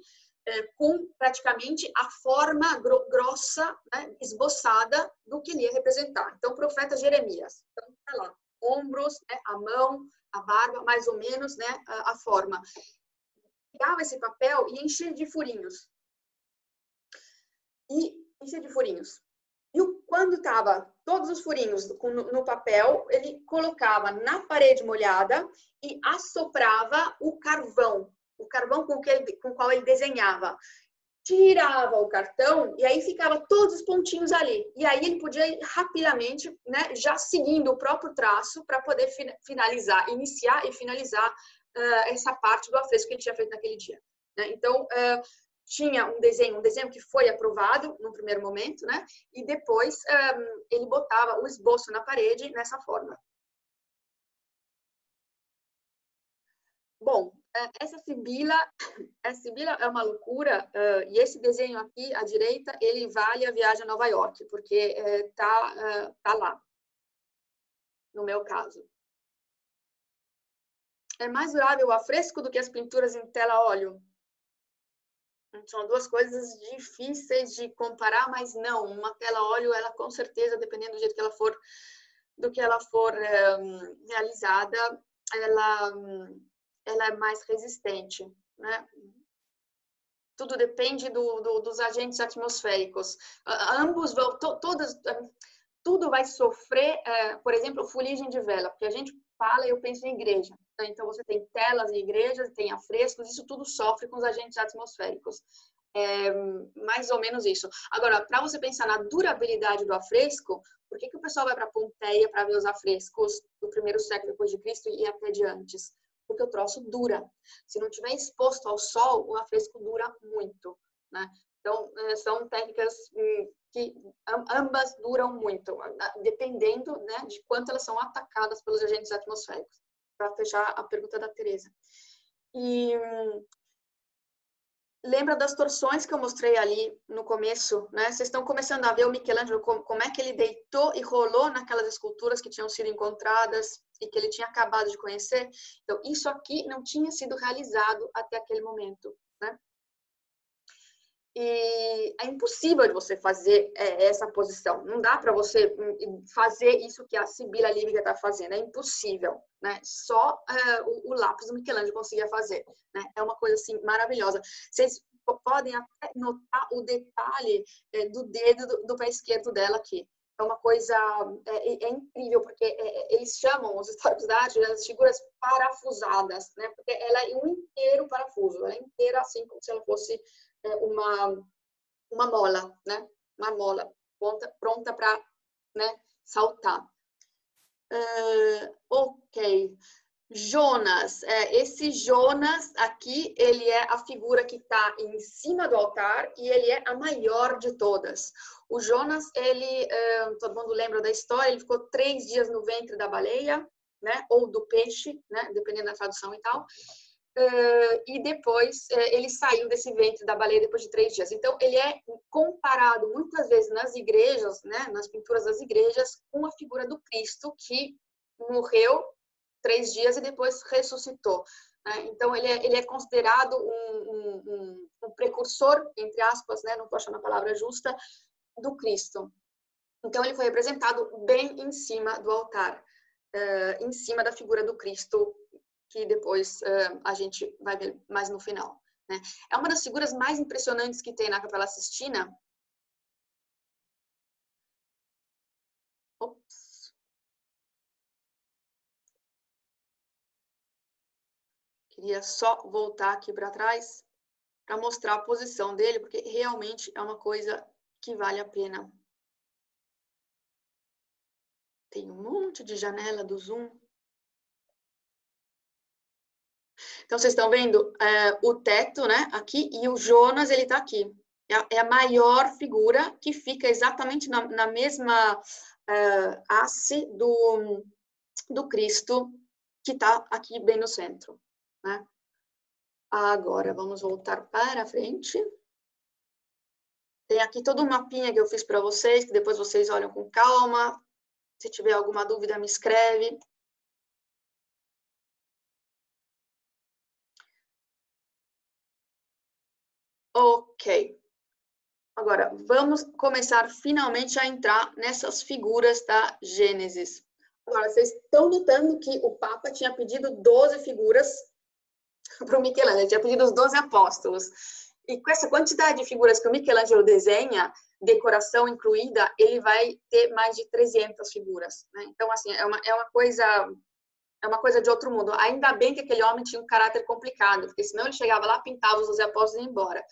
com praticamente a forma grossa, né, esboçada do que ele ia representar. Então, o profeta Jeremias, então, tá lá, ombros, né, a mão, a barba, mais ou menos, né, a forma. Pegava esse papel e enchia de furinhos. E quando estava todos os furinhos no papel, ele colocava na parede molhada e assoprava o carvão com o qual ele desenhava. Tirava o cartão e aí ficava todos os pontinhos ali. E aí ele podia ir rapidamente, né, já seguindo o próprio traço para poder finalizar, iniciar e finalizar essa parte do afresco que ele tinha feito naquele dia. Né? Então, tinha um desenho que foi aprovado no primeiro momento, né? E depois ele botava o esboço na parede nessa forma. Bom, essa Sibila é uma loucura, e esse desenho aqui à direita, ele vale a viagem a Nova York, porque tá lá, no meu caso. É mais durável o afresco do que as pinturas em tela a óleo? São duas coisas difíceis de comparar, mas não. Uma tela a óleo, ela com certeza, dependendo do jeito que ela for realizada, ela é mais resistente, né? Tudo depende dos agentes atmosféricos. Ambos vão, tudo vai sofrer, por exemplo, fuligem de vela, porque a gente fala e eu penso em igreja. Então, você tem telas em igrejas, tem afrescos, isso tudo sofre com os agentes atmosféricos. É mais ou menos isso. Agora, para você pensar na durabilidade do afresco, por que o pessoal vai para Pompeia para ver os afrescos do primeiro século depois de Cristo e até de antes? Porque o troço dura. Se não tiver exposto ao sol, o afresco dura muito, né? Então, são técnicas que ambas duram muito, dependendo, né, de quanto elas são atacadas pelos agentes atmosféricos. Para fechar a pergunta da Tereza. E lembra das torções que eu mostrei ali no começo, né? Vocês estão começando a ver o Michelangelo, como é que ele deitou e rolou naquelas esculturas que tinham sido encontradas e que ele tinha acabado de conhecer. Então, isso aqui não tinha sido realizado até aquele momento, né? E é impossível de você fazer essa posição. Não dá para você fazer isso que a Sibila Liebig está fazendo. É impossível, né? Só o lápis do Michelangelo conseguia fazer, né? É uma coisa assim maravilhosa. Vocês podem até notar o detalhe do dedo do pé esquerdo dela aqui. É uma coisa incrível, porque eles chamam, os históricos da arte, as figuras parafusadas, né? Porque ela é um inteiro parafuso. Ela é inteira assim, como se ela fosse uma mola, né? Uma mola pronta para, né, saltar. Ok. Jonas. Esse Jonas aqui, ele é a figura que está em cima do altar e ele é a maior de todas. O Jonas, ele, todo mundo lembra da história, ele ficou 3 dias no ventre da baleia, né? Ou do peixe, né? Dependendo da tradução e tal. E depois ele saiu desse ventre da baleia depois de 3 dias. Então, ele é comparado muitas vezes nas igrejas, né, nas pinturas das igrejas, com a figura do Cristo que morreu 3 dias e depois ressuscitou. Né? Então, ele é considerado um precursor, entre aspas, né, não estou achando a palavra justa, do Cristo. Então, ele foi representado bem em cima do altar, em cima da figura do Cristo, que depois a gente vai ver mais no final, né? É uma das figuras mais impressionantes que tem na Capela Sistina. Ops. Queria só voltar aqui para trás para mostrar a posição dele, porque realmente é uma coisa que vale a pena. Tem um monte de janela do zoom. Então, vocês estão vendo o teto, né, aqui, e o Jonas, ele está aqui. É a maior figura que fica exatamente na mesma haste do Cristo, que está aqui bem no centro, né? Agora, vamos voltar para frente. Tem aqui todo um mapinha que eu fiz para vocês, que depois vocês olham com calma. Se tiver alguma dúvida, me escreve. Ok. Agora, vamos começar finalmente a entrar nessas figuras da Gênesis. Agora, vocês estão notando que o Papa tinha pedido 12 figuras para o Michelangelo, ele tinha pedido os 12 apóstolos. E com essa quantidade de figuras que o Michelangelo desenha, decoração incluída, ele vai ter mais de 300 figuras, né? Então, assim, é uma coisa de outro mundo. Ainda bem que aquele homem tinha um caráter complicado, porque senão ele chegava lá, pintava os 12 apóstolos e ia embora.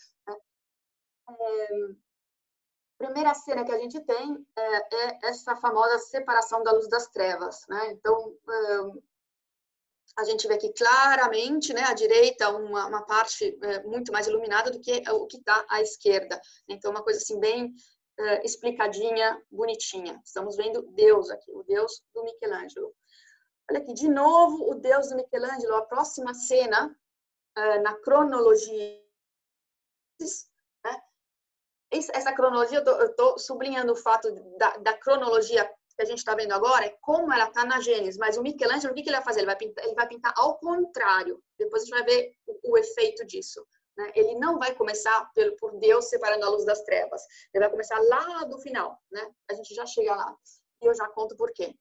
Primeira cena que a gente tem é essa famosa separação da luz das trevas, né? Então, a gente vê aqui claramente, né, à direita, uma parte muito mais iluminada do que o que está à esquerda. Então, uma coisa assim bem explicadinha, bonitinha. Estamos vendo Deus aqui, o Deus do Michelangelo. Olha aqui, de novo, o Deus do Michelangelo, a próxima cena, na cronologia, né? Essa cronologia, eu estou sublinhando o fato da cronologia que a gente está vendo agora, é como ela está na Gênesis, mas o Michelangelo, o que ele vai fazer? Ele vai pintar ao contrário. Depois a gente vai ver o efeito disso, né? Ele não vai começar por Deus separando a luz das trevas. Ele vai começar lá do final, né? A gente já chega lá. E eu já conto por quê.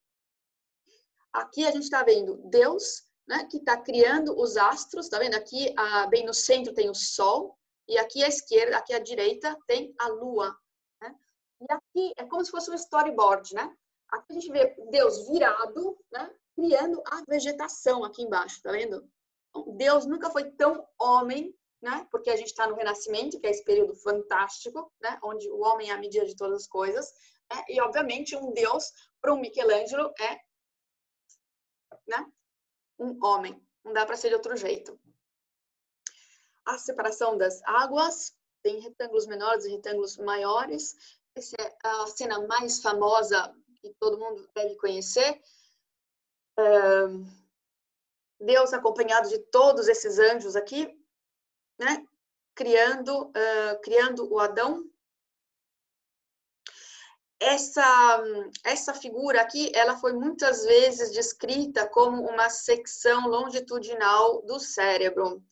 Aqui a gente está vendo Deus, né, que está criando os astros. Está vendo? Aqui, bem no centro, tem o Sol. E aqui à esquerda, aqui à direita, tem a Lua. Né? E aqui é como se fosse um storyboard, né? Aqui a gente vê Deus virado, né, criando a vegetação aqui embaixo, tá vendo? Deus nunca foi tão homem, né? Porque a gente está no Renascimento, que é esse período fantástico, né? Onde o homem é a medida de todas as coisas, né? E, obviamente, um Deus para um Michelangelo é, né? Um homem. Não dá para ser de outro jeito. A separação das águas, tem retângulos menores e retângulos maiores. Essa é a cena mais famosa que todo mundo deve conhecer. Deus acompanhado de todos esses anjos aqui, né? Criando o Adão. Essa figura aqui, ela foi muitas vezes descrita como uma secção longitudinal do cérebro.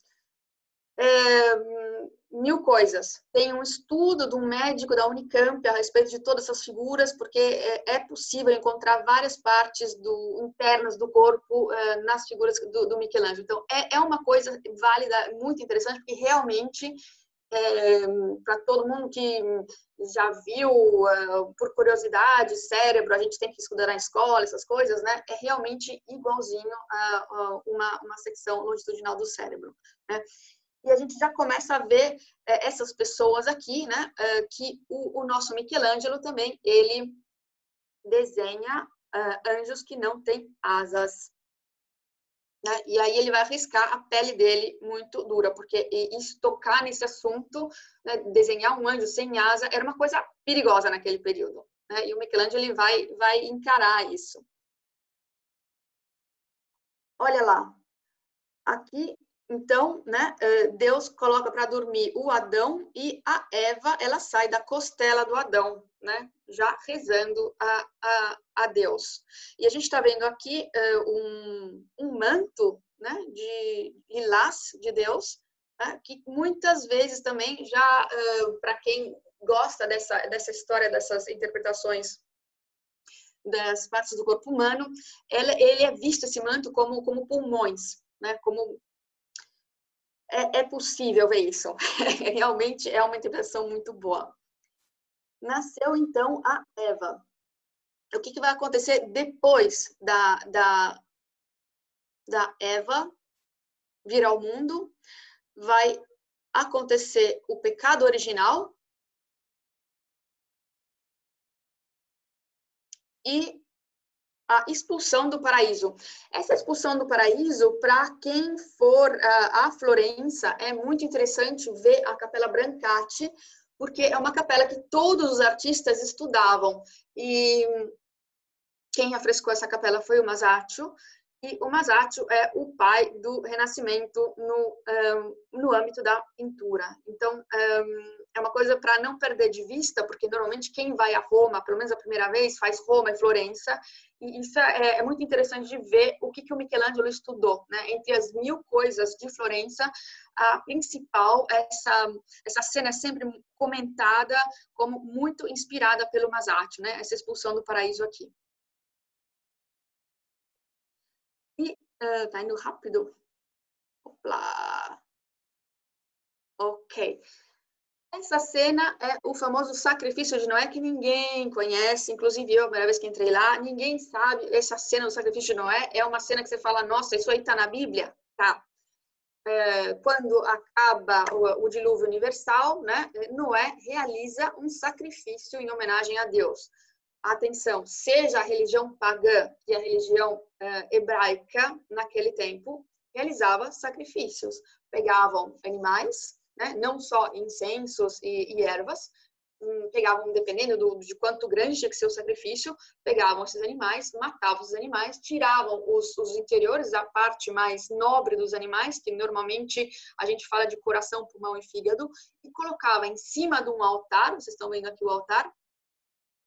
Mil coisas. Tem um estudo de um médico da Unicamp a respeito de todas essas figuras, porque é possível encontrar várias partes internas do corpo nas figuras do Michelangelo. Então, é uma coisa válida, muito interessante, porque realmente, para todo mundo que já viu, por curiosidade, cérebro, a gente tem que estudar na escola, essas coisas, né? É realmente igualzinho a uma secção longitudinal do cérebro, né? E a gente já começa a ver essas pessoas aqui, né? Que o nosso Michelangelo também, ele desenha anjos que não têm asas. Né? E aí ele vai arriscar a pele dele muito dura, porque tocar nesse assunto, né, desenhar um anjo sem asa, era uma coisa perigosa naquele período. Né? E o Michelangelo ele vai encarar isso. Olha lá. Aqui, então, né, Deus coloca para dormir o Adão e a Eva, ela sai da costela do Adão, né, já rezando a Deus. E a gente está vendo aqui um manto, né, de lilás de Deus, né, que muitas vezes também já, para quem gosta dessa história, dessas interpretações das partes do corpo humano, ele é visto, esse manto, como pulmões, né, como é possível ver isso. Realmente é uma interpretação muito boa. Nasceu, então, a Eva. O que vai acontecer depois da Eva vir ao mundo? Vai acontecer o pecado original e a expulsão do paraíso. Essa expulsão do paraíso, para quem for a Florença, é muito interessante ver a Capela Brancati, porque é uma capela que todos os artistas estudavam. E quem afrescou essa capela foi o Masaccio, e o Masaccio é o pai do Renascimento no âmbito da pintura. Então, é uma coisa para não perder de vista, porque normalmente quem vai a Roma, pelo menos a primeira vez, faz Roma e Florença, e isso é muito interessante de ver o que o Michelangelo estudou, né? Entre as 1000 coisas de Florença, a principal, essa cena é sempre comentada como muito inspirada pelo Masaccio, né? Essa expulsão do paraíso aqui. E tá indo rápido. Opla. Ok. Essa cena é o famoso sacrifício de Noé, que ninguém conhece, inclusive eu, a primeira vez que entrei lá, ninguém sabe. Essa cena do sacrifício de Noé é uma cena que você fala, nossa, isso aí está na Bíblia? Tá. Quando acaba o dilúvio universal, né, Noé realiza um sacrifício em homenagem a Deus. Atenção, seja a religião pagã e a religião hebraica, naquele tempo, realizava sacrifícios. Pegavam animais, né, não só incensos e ervas, pegavam, dependendo de quanto grande tinha que ser o sacrifício, pegavam esses animais, matavam os animais, tiravam os interiores, a parte mais nobre dos animais, que normalmente a gente fala de coração, pulmão e fígado, e colocava em cima de um altar, vocês estão vendo aqui o altar,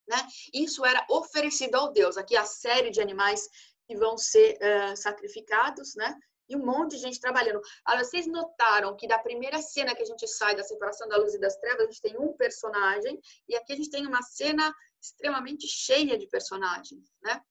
né? Isso era oferecido ao Deus. Aqui a série de animais que vão ser sacrificados, né? E um monte de gente trabalhando. Agora, vocês notaram que da primeira cena que a gente sai da separação da luz e das trevas, a gente tem um personagem, e aqui a gente tem uma cena extremamente cheia de personagens, né?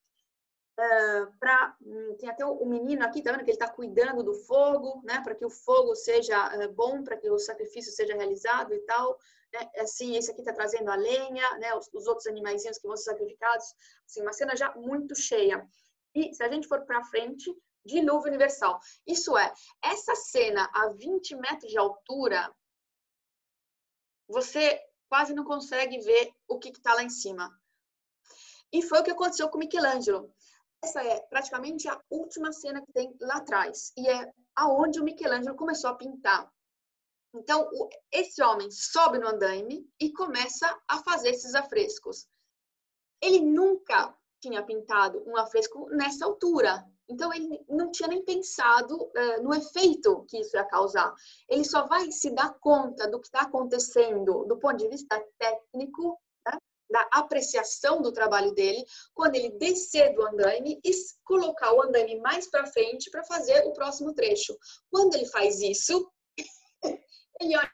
Tem até o menino aqui, tá vendo que ele está cuidando do fogo, né? Para que o fogo seja bom, para que o sacrifício seja realizado e tal. Né? Assim, esse aqui está trazendo a lenha, né? Os outros animaizinhos que vão ser sacrificados. Assim, uma cena já muito cheia. E se a gente for para frente, Dilúvio universal. Isso é, essa cena a 20 metros de altura, você quase não consegue ver o que está lá em cima. E foi o que aconteceu com Michelangelo. Essa é praticamente a última cena que tem lá atrás. E é aonde o Michelangelo começou a pintar. Então, esse homem sobe no andaime e começa a fazer esses afrescos. Ele nunca tinha pintado um afresco nessa altura. Então, ele não tinha nem pensado no efeito que isso ia causar. Ele só vai se dar conta do que está acontecendo do ponto de vista técnico, né, da apreciação do trabalho dele, quando ele descer do andaime e colocar o andaime mais para frente para fazer o próximo trecho. Quando ele faz isso, ele olha,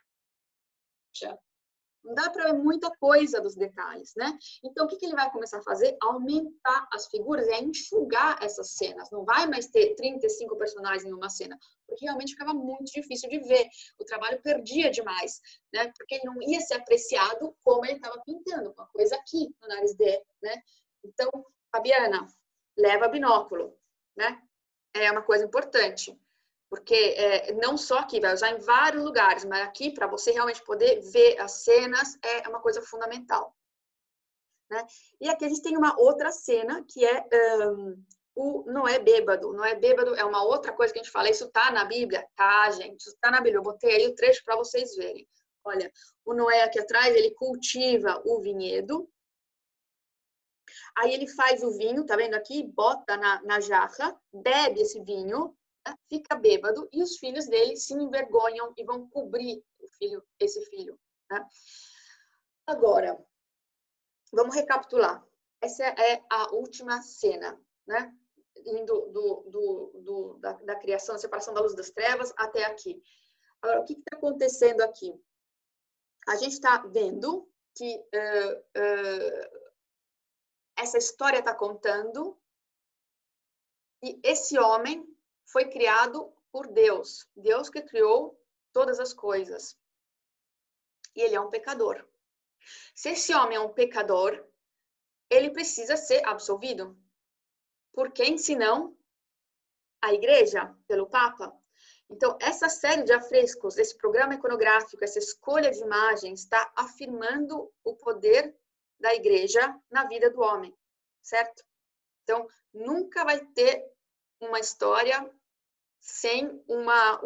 não dá para ver muita coisa dos detalhes, né? Então, o que ele vai começar a fazer? Aumentar as figuras e enxugar essas cenas. Não vai mais ter 35 personagens em uma cena, porque realmente ficava muito difícil de ver. O trabalho perdia demais, né? Porque ele não ia ser apreciado como ele estava pintando, com a coisa aqui no nariz dele, né? Então, Fabiana, leva binóculo, né? É uma coisa importante. Porque não só aqui, vai usar em vários lugares, mas aqui, para você realmente poder ver as cenas, é uma coisa fundamental. Né? E aqui a gente tem uma outra cena, que é o Noé bêbado. Noé bêbado é uma outra coisa que a gente fala, isso tá na Bíblia? Tá, gente, isso tá na Bíblia. Eu botei aí o trecho para vocês verem. Olha, o Noé aqui atrás, ele cultiva o vinhedo. Aí ele faz o vinho, tá vendo aqui? Bota na jarra, bebe esse vinho, fica bêbado e os filhos dele se envergonham e vão cobrir esse filho. Né? Agora, vamos recapitular. Essa é a última cena, né? Indo da criação, da separação da luz das trevas até aqui. Agora, o que está acontecendo aqui? A gente está vendo que essa história está contando e esse homem foi criado por Deus. Deus que criou todas as coisas. E ele é um pecador. Se esse homem é um pecador, ele precisa ser absolvido. Por quem, senão? A igreja, pelo Papa. Então, essa série de afrescos, esse programa iconográfico, essa escolha de imagens, está afirmando o poder da igreja na vida do homem. Certo? Então, nunca vai ter uma história sem uma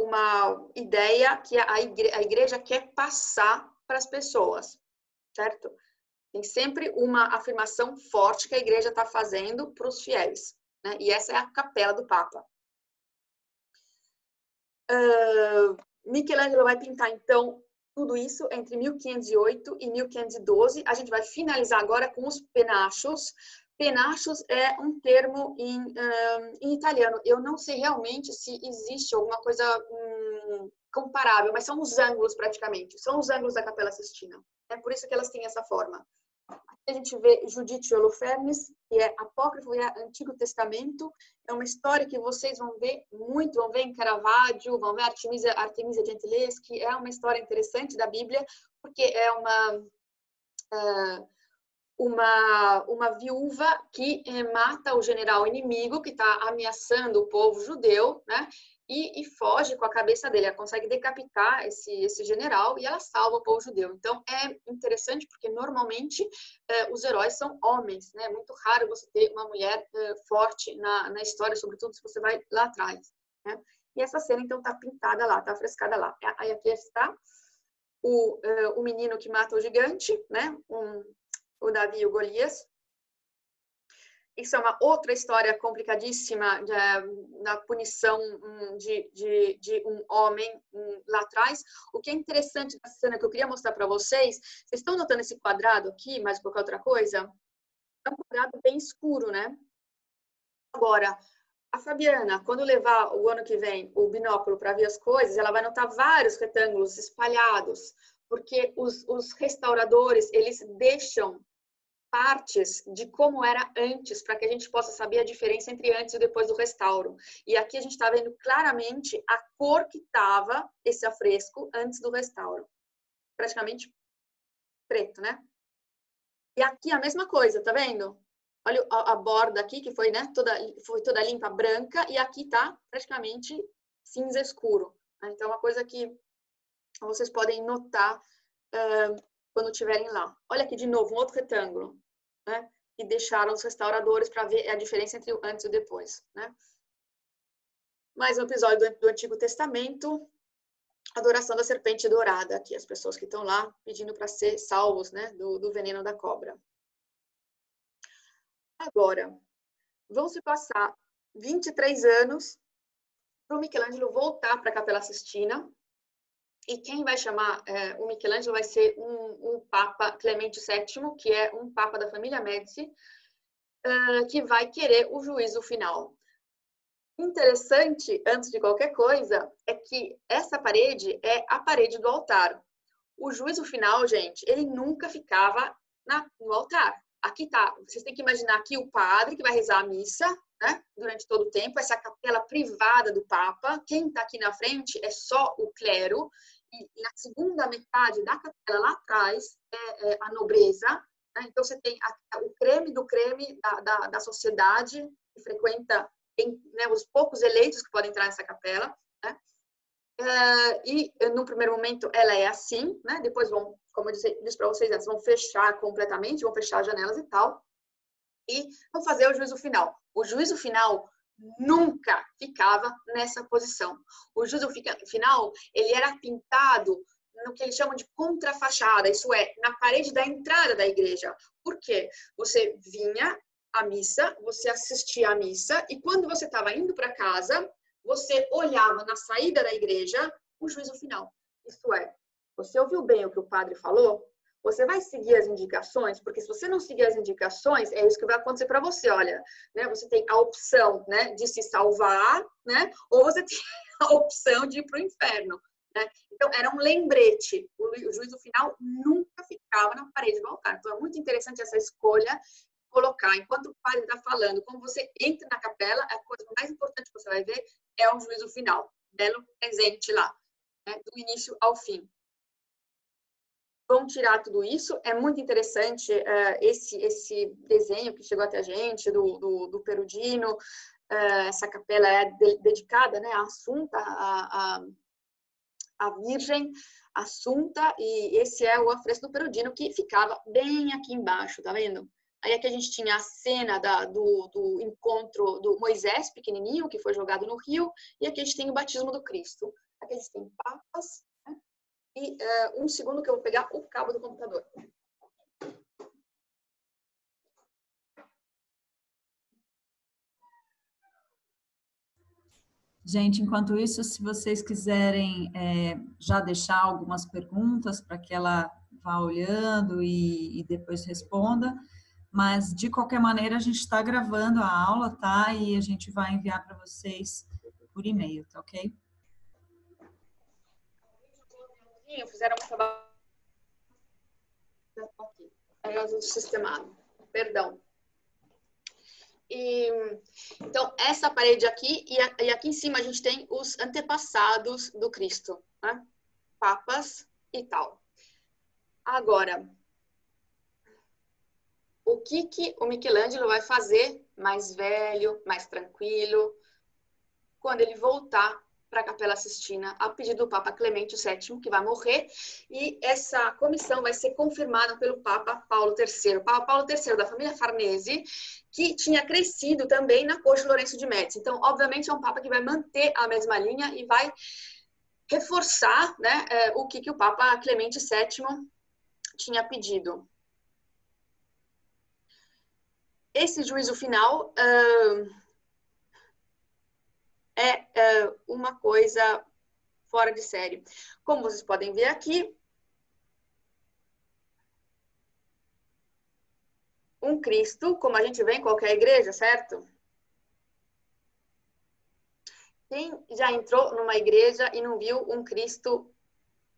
ideia que a igreja quer passar para as pessoas, certo? Tem sempre uma afirmação forte que a igreja está fazendo para os fiéis, né? E essa é a capela do Papa. Michelangelo vai pintar, então, tudo isso entre 1508 e 1512. A gente vai finalizar agora com os penachos. Penachos é um termo em italiano. Eu não sei realmente se existe alguma coisa comparável, mas são os ângulos praticamente. São os ângulos da Capela Sistina. É por isso que elas têm essa forma. Aqui a gente vê Judite e Holofernes, que é apócrifo e é Antigo Testamento. É uma história que vocês vão ver muito, vão ver em Caravaggio, vão ver Artemisia Gentileschi. É uma história interessante da Bíblia, porque é uma viúva que mata o general inimigo que está ameaçando o povo judeu, né? E foge com a cabeça dele. Ela consegue decapitar esse general e ela salva o povo judeu. Então, é interessante porque, normalmente, os heróis são homens, né? É muito raro você ter uma mulher forte na história, sobretudo se você vai lá atrás, né? E essa cena, então, está pintada lá, está frescada lá. Aí aqui está o menino que mata o gigante, né? O Davi e o Golias. Isso é uma outra história complicadíssima da punição de um homem lá atrás. O que é interessante nessa cena que eu queria mostrar para vocês, vocês estão notando esse quadrado aqui, mais qualquer outra coisa? É um quadrado bem escuro, né? Agora, a Fabiana, quando levar o ano que vem o binóculo para ver as coisas, ela vai notar vários retângulos espalhados, porque os restauradores, eles deixam partes de como era antes, para que a gente possa saber a diferença entre antes e depois do restauro. E aqui a gente está vendo claramente a cor que estava esse afresco antes do restauro. Praticamente preto, né? E aqui a mesma coisa, tá vendo? Olha a borda aqui, que foi, né, foi toda limpa, branca, e aqui tá praticamente cinza escuro. Né? Então, é uma coisa que vocês podem notar quando estiverem lá. Olha aqui de novo, um outro retângulo, né? E deixaram os restauradores para ver a diferença entre o antes e o depois, né? Mais um episódio do Antigo Testamento, adoração da serpente dourada, aqui as pessoas que estão lá pedindo para ser salvos, né, do veneno da cobra. Agora, vão se passar 23 anos para o Michelangelo voltar para a Capela Sistina. E quem vai chamar o Michelangelo vai ser um Papa Clemente VII, que é um Papa da família Médici, que vai querer o juízo final. Interessante, antes de qualquer coisa, é que essa parede é a parede do altar. O juízo final, gente, ele nunca ficava no altar. Aqui tá, vocês têm que imaginar aqui o padre que vai rezar a missa, né, durante todo o tempo, essa capela privada do Papa. Quem está aqui na frente é só o clero, e na segunda metade da capela, lá atrás, é a nobreza. Né? Então, você tem o creme do creme da sociedade que frequenta, né, os poucos eleitos que podem entrar nessa capela. Né? E, no primeiro momento, ela é assim, né? Depois vão, como eu disse para vocês antes, vão fechar completamente, vão fechar as janelas e tal, e vão fazer o juízo final. O juízo final nunca ficava nessa posição. O juízo final, ele era pintado no que eles chamam de contrafachada, isso é, na parede da entrada da igreja. Por quê? Você vinha à missa, você assistia à missa, e quando você estava indo para casa, você olhava na saída da igreja o juízo final. Isso é, você ouviu bem o que o padre falou? Você vai seguir as indicações, porque se você não seguir as indicações, é isso que vai acontecer para você. Olha, né, você tem a opção, né, de se salvar, né, ou você tem a opção de ir para o inferno. Né? Então, era um lembrete. O juízo final nunca ficava na parede do altar. Então, é muito interessante essa escolha, colocar, enquanto o padre está falando, quando você entra na capela, a coisa mais importante que você vai ver é o juízo final. Belo presente lá, né, do início ao fim. Vão tirar tudo isso. É muito interessante esse desenho que chegou até a gente, do Perugino. Essa capela é dedicada, né, à Assunta, a Virgem Assunta, e esse é o afresco do Perugino, que ficava bem aqui embaixo, tá vendo? Aí aqui a gente tinha a cena do encontro do Moisés, pequenininho, que foi jogado no rio, e aqui a gente tem o batismo do Cristo. Aqui a gente tem papas, né? E um segundo que eu vou pegar o cabo do computador. Gente, enquanto isso, se vocês quiserem já deixar algumas perguntas para que ela vá olhando e depois responda, mas de qualquer maneira a gente está gravando a aula, tá? E a gente vai enviar para vocês por e-mail, tá ok? Fizeram um trabalho aqui. Aí eu sistemado. Perdão. Então, essa parede aqui, e aqui em cima a gente tem os antepassados do Cristo, né? Papas e tal. Agora, o que o Michelangelo vai fazer mais velho, mais tranquilo, quando ele voltar para a Capela Sistina, a pedido do Papa Clemente VII, que vai morrer, e essa comissão vai ser confirmada pelo Papa Paulo III. O Papa Paulo III, da família Farnese, que tinha crescido também na corte de Lourenço de Médici. Então, obviamente, é um Papa que vai manter a mesma linha e vai reforçar, né, o que o Papa Clemente VII tinha pedido. Esse juízo final é uma coisa fora de série. Como vocês podem ver aqui, um Cristo, como a gente vê em qualquer igreja, certo? Quem já entrou numa igreja e não viu um Cristo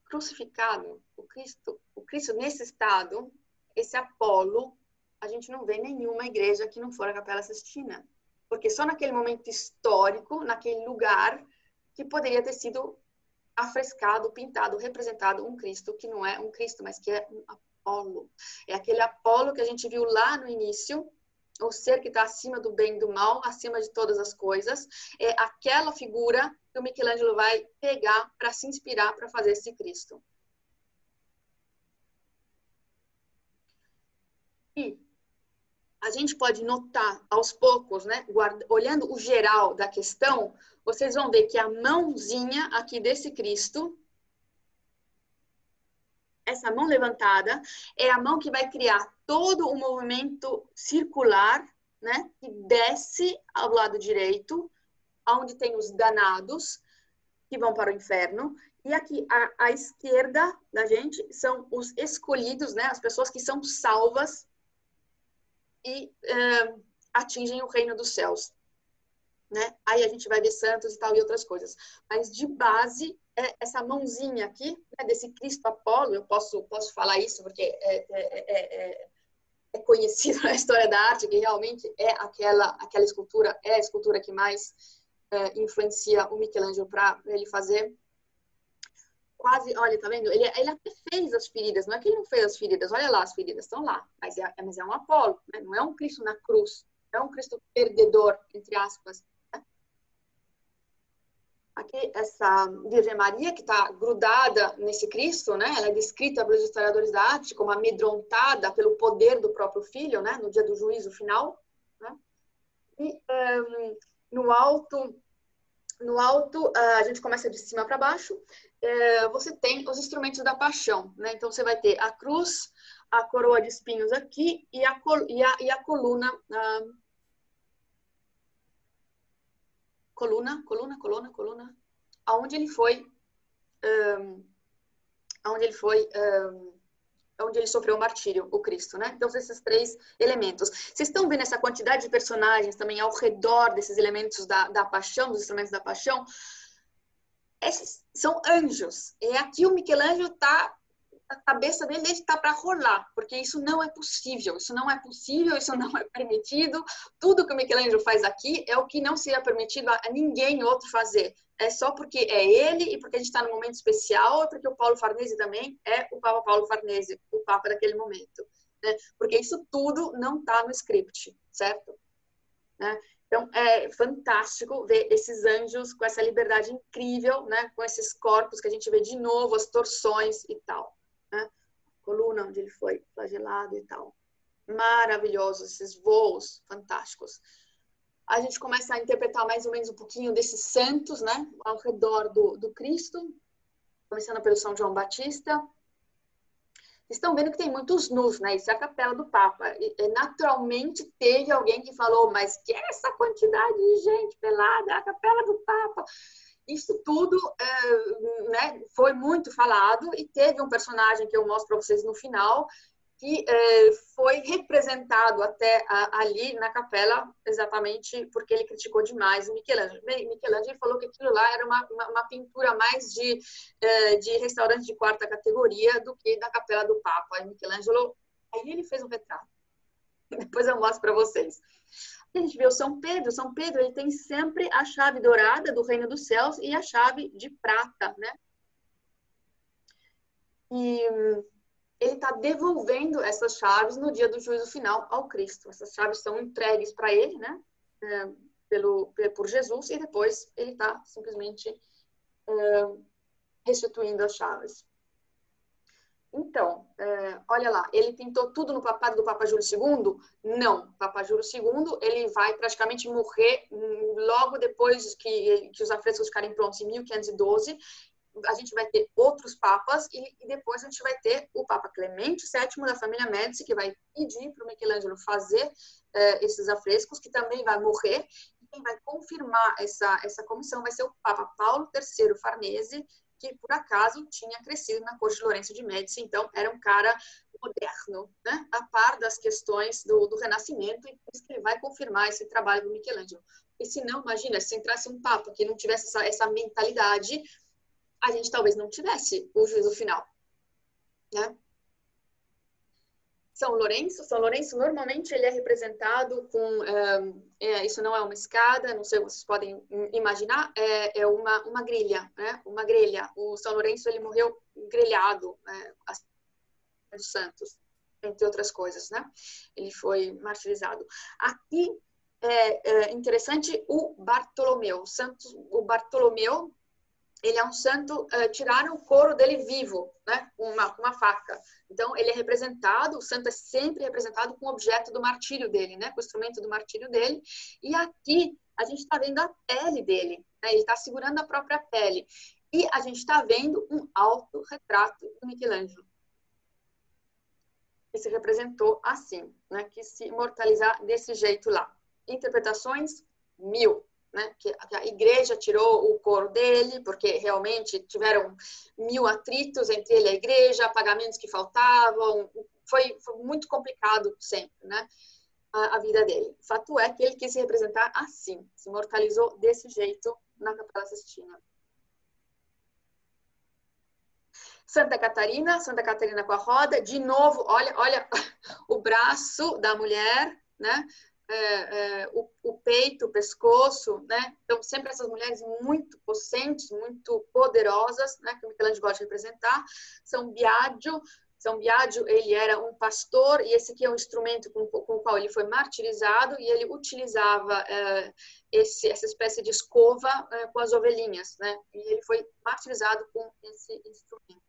crucificado? O Cristo nesse estado, esse Apolo, a gente não vê em nenhuma igreja que não for a Capela Sistina. Porque só naquele momento histórico, naquele lugar, que poderia ter sido afrescado, pintado, representado um Cristo que não é um Cristo, mas que é um Apolo. É aquele Apolo que a gente viu lá no início, o ser que está acima do bem e do mal, acima de todas as coisas, é aquela figura que o Michelangelo vai pegar para se inspirar para fazer esse Cristo. E a gente pode notar aos poucos, né, olhando o geral da questão, vocês vão ver que a mãozinha aqui desse Cristo, essa mão levantada, é a mão que vai criar todo o movimento circular, né, que desce ao lado direito, onde tem os danados, que vão para o inferno. E aqui, à esquerda da gente, são os escolhidos, né, as pessoas que são salvas e atingem o reino dos céus. Né? Aí a gente vai ver santos e tal e outras coisas. Mas de base, essa mãozinha aqui, né, desse Cristo Apolo, eu posso falar isso porque é conhecido na história da arte, que realmente é aquela escultura, é a escultura que mais influencia o Michelangelo para ele fazer. Quase, olha, tá vendo? Ele até fez as feridas, não é que ele não fez as feridas, olha lá, as feridas estão lá, mas é um Apolo, né? Não é um Cristo na cruz, não é um Cristo perdedor, entre aspas. Aqui, essa Virgem Maria, que está grudada nesse Cristo, né? Ela é descrita pelos historiadores da arte como amedrontada pelo poder do próprio filho, né? No dia do juízo final. Né? E no alto, a gente começa de cima para baixo, você tem os instrumentos da paixão. Né? Então, você vai ter a cruz, a coroa de espinhos aqui e a coluna... coluna, aonde ele sofreu o martírio, o Cristo, né? Então, esses três elementos. Vocês estão vendo essa quantidade de personagens também ao redor desses elementos da paixão, dos instrumentos da paixão? Esses são anjos. E aqui o Michelangelo está... A cabeça dele está para rolar, porque isso não é possível, isso não é permitido. Tudo que o Michelangelo faz aqui é o que não seria permitido a ninguém outro fazer. É só porque é ele e porque a gente está num momento especial, e porque o Paulo Farnese também é o Papa Paulo Farnese, o Papa daquele momento. Né? Porque isso tudo não está no script, certo? Né? Então, é fantástico ver esses anjos com essa liberdade incrível, né? Com esses corpos que a gente vê de novo, as torções e tal. Né? Coluna onde ele foi flagelado e tal. Maravilhosos esses voos fantásticos. A gente começa a interpretar mais ou menos um pouquinho desses santos, né, ao redor do Cristo, começando pelo São João Batista. Estão vendo que tem muitos nus, né? Isso é a capela do Papa. E naturalmente teve alguém que falou, mas que é essa quantidade de gente pelada, a capela do Papa? Isso tudo né, foi muito falado e teve um personagem que eu mostro para vocês no final que foi representado até ali na capela exatamente porque ele criticou demais o Michelangelo. Michelangelo falou que aquilo lá era uma pintura mais de restaurante de quarta categoria do que da capela do Papa. E Michelangelo, aí ele fez um retrato. Depois eu mostro para vocês. A gente vê o São Pedro. São Pedro, ele tem sempre a chave dourada do reino dos céus e a chave de prata, né? E ele está devolvendo essas chaves no dia do juízo final ao Cristo. Essas chaves são entregues para ele, né? Por Jesus, e depois ele está simplesmente restituindo as chaves. Então, olha lá, ele pintou tudo no papado do Papa Júlio II? Não. O Papa Júlio II, ele vai praticamente morrer logo depois que os afrescos ficarem prontos, em 1512. A gente vai ter outros papas e depois a gente vai ter o Papa Clemente VII da família Médici, que vai pedir para o Michelangelo fazer esses afrescos, que também vai morrer. E quem vai confirmar essa comissão vai ser o Papa Paulo III Farnese, que por acaso tinha crescido na corte de Lourenço de Médici, então era um cara moderno, né? A par das questões do Renascimento, e por isso que ele vai confirmar esse trabalho do Michelangelo. E se não, imagina, se entrasse um papa que não tivesse essa mentalidade, a gente talvez não tivesse o juízo final, né? São Lourenço normalmente ele é representado com, isso não é uma escada, não sei, vocês podem imaginar, é uma grelha, né? Uma grelha. O São Lourenço, ele morreu grelhado, dos santos. entre outras coisas, né? Ele foi martirizado. Aqui é interessante o Bartolomeu. O Bartolomeu, ele é um santo, tiraram o couro dele vivo, né? Com uma faca. Então, ele é representado, o santo é sempre representado com o objeto do martírio dele, né? Com o instrumento do martírio dele. E aqui, a gente está vendo a pele dele, né? Ele está segurando a própria pele. E a gente está vendo um autorretrato do Michelangelo, que se representou assim, né? Que se imortalizar desse jeito lá. Interpretações, 1000. Né? Que a igreja tirou o couro dele, porque realmente tiveram 1000 atritos entre ele e a igreja, pagamentos que faltavam, foi muito complicado sempre, né? A vida dele. O fato é que ele quis se representar assim, se imortalizou desse jeito na Capela Sistina. Santa Catarina com a roda, de novo, olha o braço da mulher, né? O peito, o pescoço, né? Então, sempre essas mulheres muito possentes, muito poderosas, né? Que o Michelangelo gosta de representar. São Biagio, ele era um pastor, e esse aqui é um instrumento com o qual ele foi martirizado, e ele utilizava essa espécie de escova com as ovelhinhas, né? E ele foi martirizado com esse instrumento.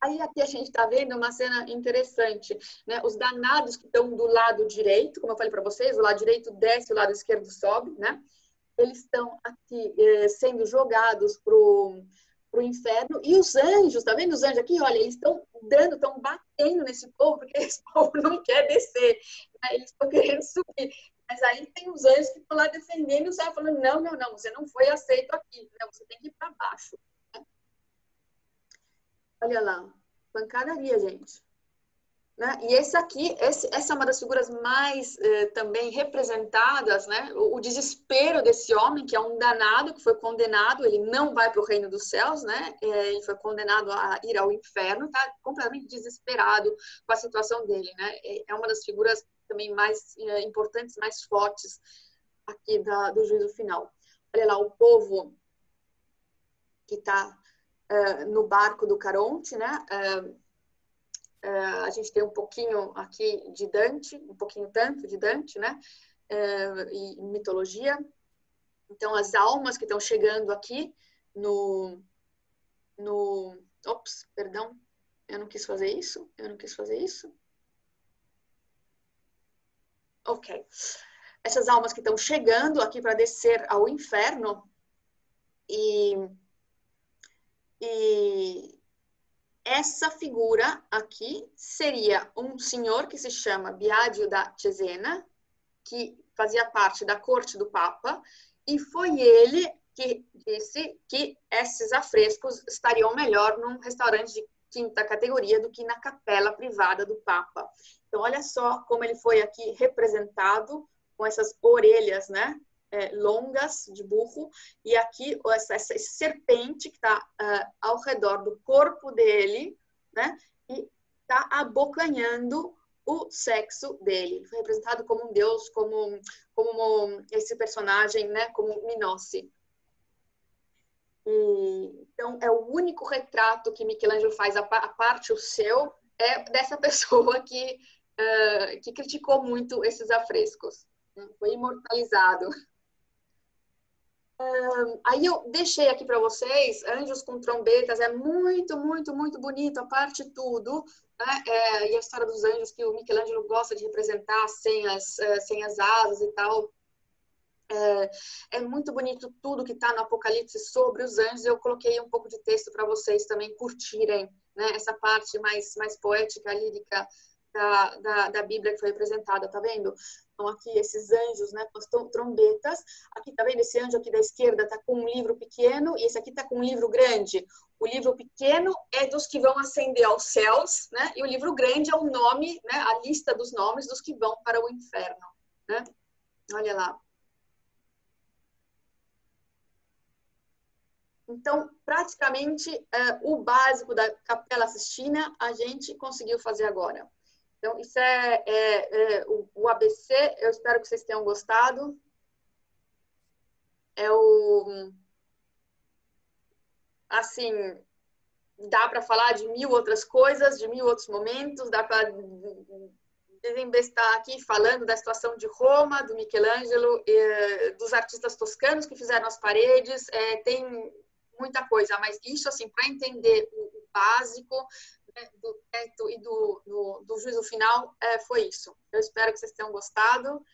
Aí aqui a gente está vendo uma cena interessante, né? Os danados que estão do lado direito, como eu falei para vocês, o lado direito desce, o lado esquerdo sobe, né? Eles estão aqui sendo jogados pro inferno, e os anjos, tá vendo os anjos aqui? Olha, eles estão batendo nesse povo, porque esse povo não quer descer, né? Eles estão querendo subir. Mas aí tem os anjos que estão lá defendendo, e o céu falando, não, você não foi aceito aqui, né? Você tem que ir para baixo. Olha lá, pancadaria, gente. Né? E essa é uma das figuras mais também representadas, né? O desespero desse homem, que é um danado, que foi condenado, ele não vai para o reino dos céus, né? Ele foi condenado a ir ao inferno, está completamente desesperado com a situação dele, né? É uma das figuras também mais importantes, mais fortes aqui do juízo final. Olha lá, o povo que está no barco do Caronte, né? A gente tem um pouquinho aqui de Dante, um pouquinho tanto de Dante, né? E mitologia. Então, as almas que estão chegando aqui Ops, perdão, eu não quis fazer isso. Ok. Essas almas que estão chegando aqui para descer ao inferno, e essa figura aqui seria um senhor que se chama Biagio da Cesena, que fazia parte da corte do Papa, e foi ele que disse que esses afrescos estariam melhor num restaurante de quinta categoria do que na capela privada do Papa. Então, olha só como ele foi aqui representado com essas orelhas, né? Longas de burro, e aqui essa serpente que está ao redor do corpo dele, né? E está abocanhando o sexo dele. Ele foi representado como um deus, como esse personagem, né? Como Minossi. Então, é o único retrato que Michelangelo faz, a parte o seu, é dessa pessoa que criticou muito esses afrescos. Foi imortalizado. Aí eu deixei aqui para vocês Anjos com Trombetas, é muito, muito, muito bonito, a parte tudo, né? E a história dos anjos que o Michelangelo gosta de representar sem as asas e tal. É muito bonito tudo que está no Apocalipse sobre os anjos. Eu coloquei um pouco de texto para vocês também curtirem, né? Essa parte mais poética, lírica da Bíblia que foi representada, tá vendo? Então, aqui esses anjos, né, com as trombetas. Aqui, tá vendo? Esse anjo aqui da esquerda tá com um livro pequeno e esse aqui tá com um livro grande. O livro pequeno é dos que vão ascender aos céus, né? E o livro grande é o nome, né? A lista dos nomes dos que vão para o inferno, né? Olha lá. Então, praticamente, o básico da Capela Sistina a gente conseguiu fazer agora. Então, isso é o ABC, eu espero que vocês tenham gostado. Assim, dá para falar de 1000 outras coisas, de 1000 outros momentos, dá para desembestar aqui falando da situação de Roma, do Michelangelo, dos artistas toscanos que fizeram as paredes, tem muita coisa, mas isso, assim, para entender o básico, né, do teto e do juízo final, foi isso. Eu espero que vocês tenham gostado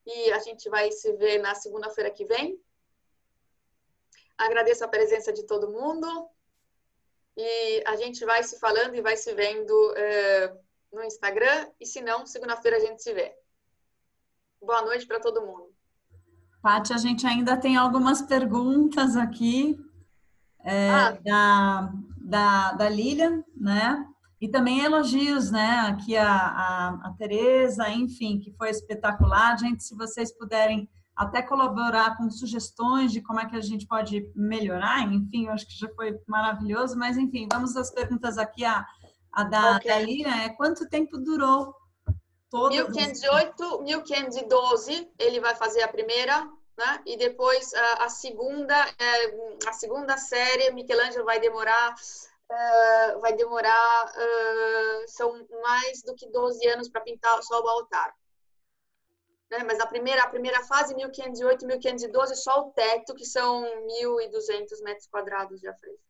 e a gente vai se ver na segunda-feira que vem. Agradeço a presença de todo mundo e a gente vai se falando e vai se vendo no Instagram, e se não, segunda-feira a gente se vê. Boa noite para todo mundo. Paty, a gente ainda tem algumas perguntas aqui da Lilian, né? E também elogios, né? Aqui a Tereza, enfim, que foi espetacular. Gente, se vocês puderem até colaborar com sugestões de como é que a gente pode melhorar, enfim, eu acho que já foi maravilhoso, mas enfim, vamos às perguntas aqui. A da Lilian quanto tempo durou? 1508, 1512, ele vai fazer a primeira, né? E depois a segunda série, Michelangelo vai demorar são mais do que 12 anos para pintar só o altar. Né? Mas a primeira fase, 1508, 1512, só o teto, que são 1.200 metros quadrados de afresco.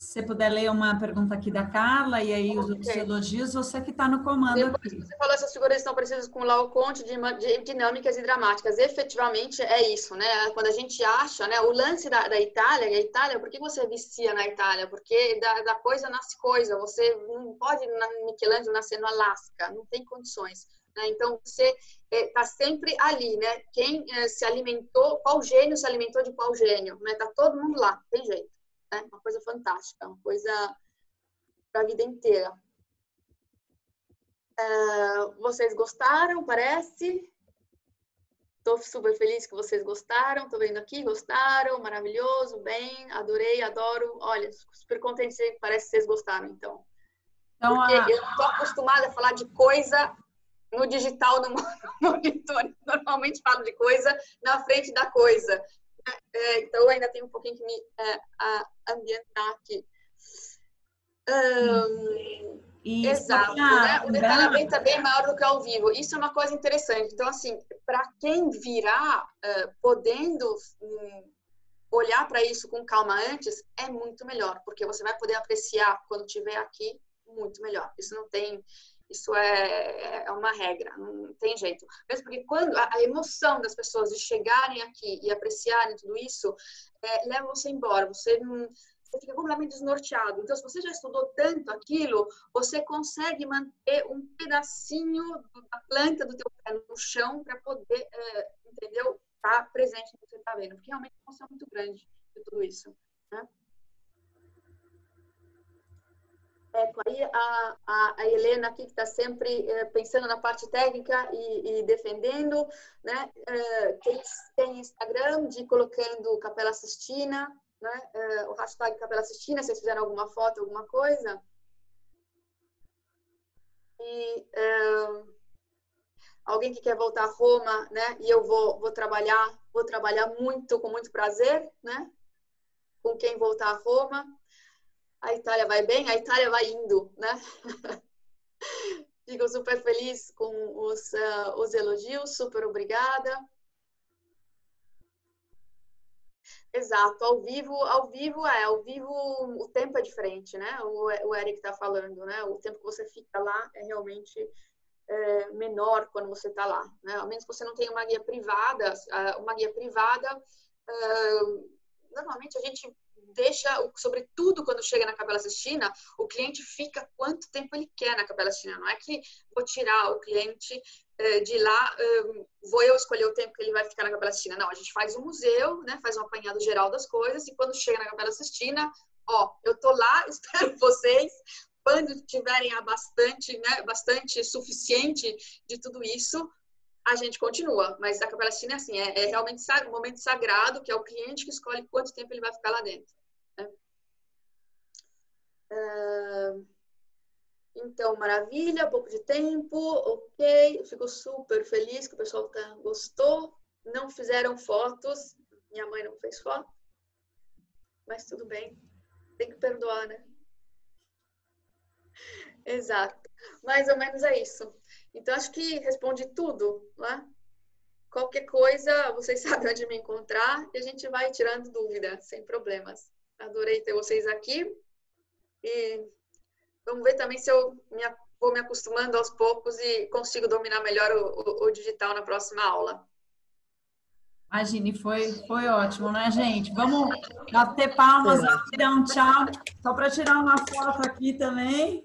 Se você puder ler uma pergunta aqui da Carla, e aí os outros elogios, você que está no comando Depois, aqui. você falou, essas figuras estão precisas com Laocoonte de dinâmicas e dramáticas. Efetivamente é isso, né? Quando a gente acha, né? O lance da Itália, por que você vicia na Itália? Porque da coisa nasce coisa. Você não pode, Michelangelo, nascer no Alasca, não tem condições. Né? Então, você está sempre ali, né? Quem se alimentou, qual gênio se alimentou de qual gênio? Né? Tá todo mundo lá, tem jeito. É uma coisa fantástica, uma coisa para a vida inteira. Vocês gostaram, parece? Estou super feliz que vocês gostaram. Estou vendo aqui, gostaram, maravilhoso, bem, adorei, adoro. Olha, super contente, parece que vocês gostaram, então. Porque eu estou acostumada a falar de coisa no digital, no monitor. Normalmente falo de coisa na frente da coisa. Então, eu ainda tenho um pouquinho que me ambientar aqui. Exato, né? O detalhamento é bem maior do que ao vivo. Isso é uma coisa interessante. Então, assim, para quem virá podendo olhar para isso com calma antes, é muito melhor, porque você vai poder apreciar quando estiver aqui muito melhor. Isso é uma regra, não tem jeito. Mesmo porque quando a emoção das pessoas de chegarem aqui e apreciarem tudo isso, leva você embora, você fica completamente desnorteado. Então, se você já estudou tanto aquilo, você consegue manter um pedacinho da planta do teu pé no chão para poder, entendeu? Estar presente no que você está vendo. Porque realmente é uma emoção muito grande de tudo isso, né? Aí a Helena aqui, que está sempre pensando na parte técnica e defendendo, né? Tem Instagram de colocando Capela Sistina, né? O hashtag Capela Sistina, se vocês fizeram alguma foto, alguma coisa. E alguém que quer voltar a Roma, né? E eu vou trabalhar muito, com muito prazer, né? Com quem voltar a Roma. A Itália vai bem, a Itália vai indo, né? Fico super feliz com os elogios, super obrigada. Exato, ao vivo o tempo é diferente, né? O Eric está falando, né? O tempo que você fica lá é realmente menor quando você está lá, né? Ao menos que você não tenha uma guia privada, normalmente a gente deixa, sobretudo quando chega na Capela Sistina, o cliente fica quanto tempo ele quer na Capela Sistina. Não é que vou tirar o cliente de lá, vou eu escolher o tempo que ele vai ficar na Capela Sistina. Não, a gente faz um museu, né, faz um apanhado geral das coisas, e quando chega na Capela Sistina, eu tô lá, espero vocês. Quando tiverem bastante suficiente de tudo isso, a gente continua, mas a Capela Sistina é assim, é realmente um momento sagrado, que é o cliente que escolhe quanto tempo ele vai ficar lá dentro. Né? Então, maravilha, pouco de tempo, ok, eu fico super feliz que o pessoal gostou. Não fizeram fotos, minha mãe não fez foto, mas tudo bem. Tem que perdoar, né? Exato. Mais ou menos é isso. Então, acho que respondi tudo, né? Qualquer coisa, vocês sabem onde me encontrar e a gente vai tirando dúvida, sem problemas. Adorei ter vocês aqui. E vamos ver também se eu vou me acostumando aos poucos e consigo dominar melhor o digital na próxima aula. Imagine, foi ótimo, né, gente? Vamos bater palmas, dar um tchau, só para tirar uma foto aqui também.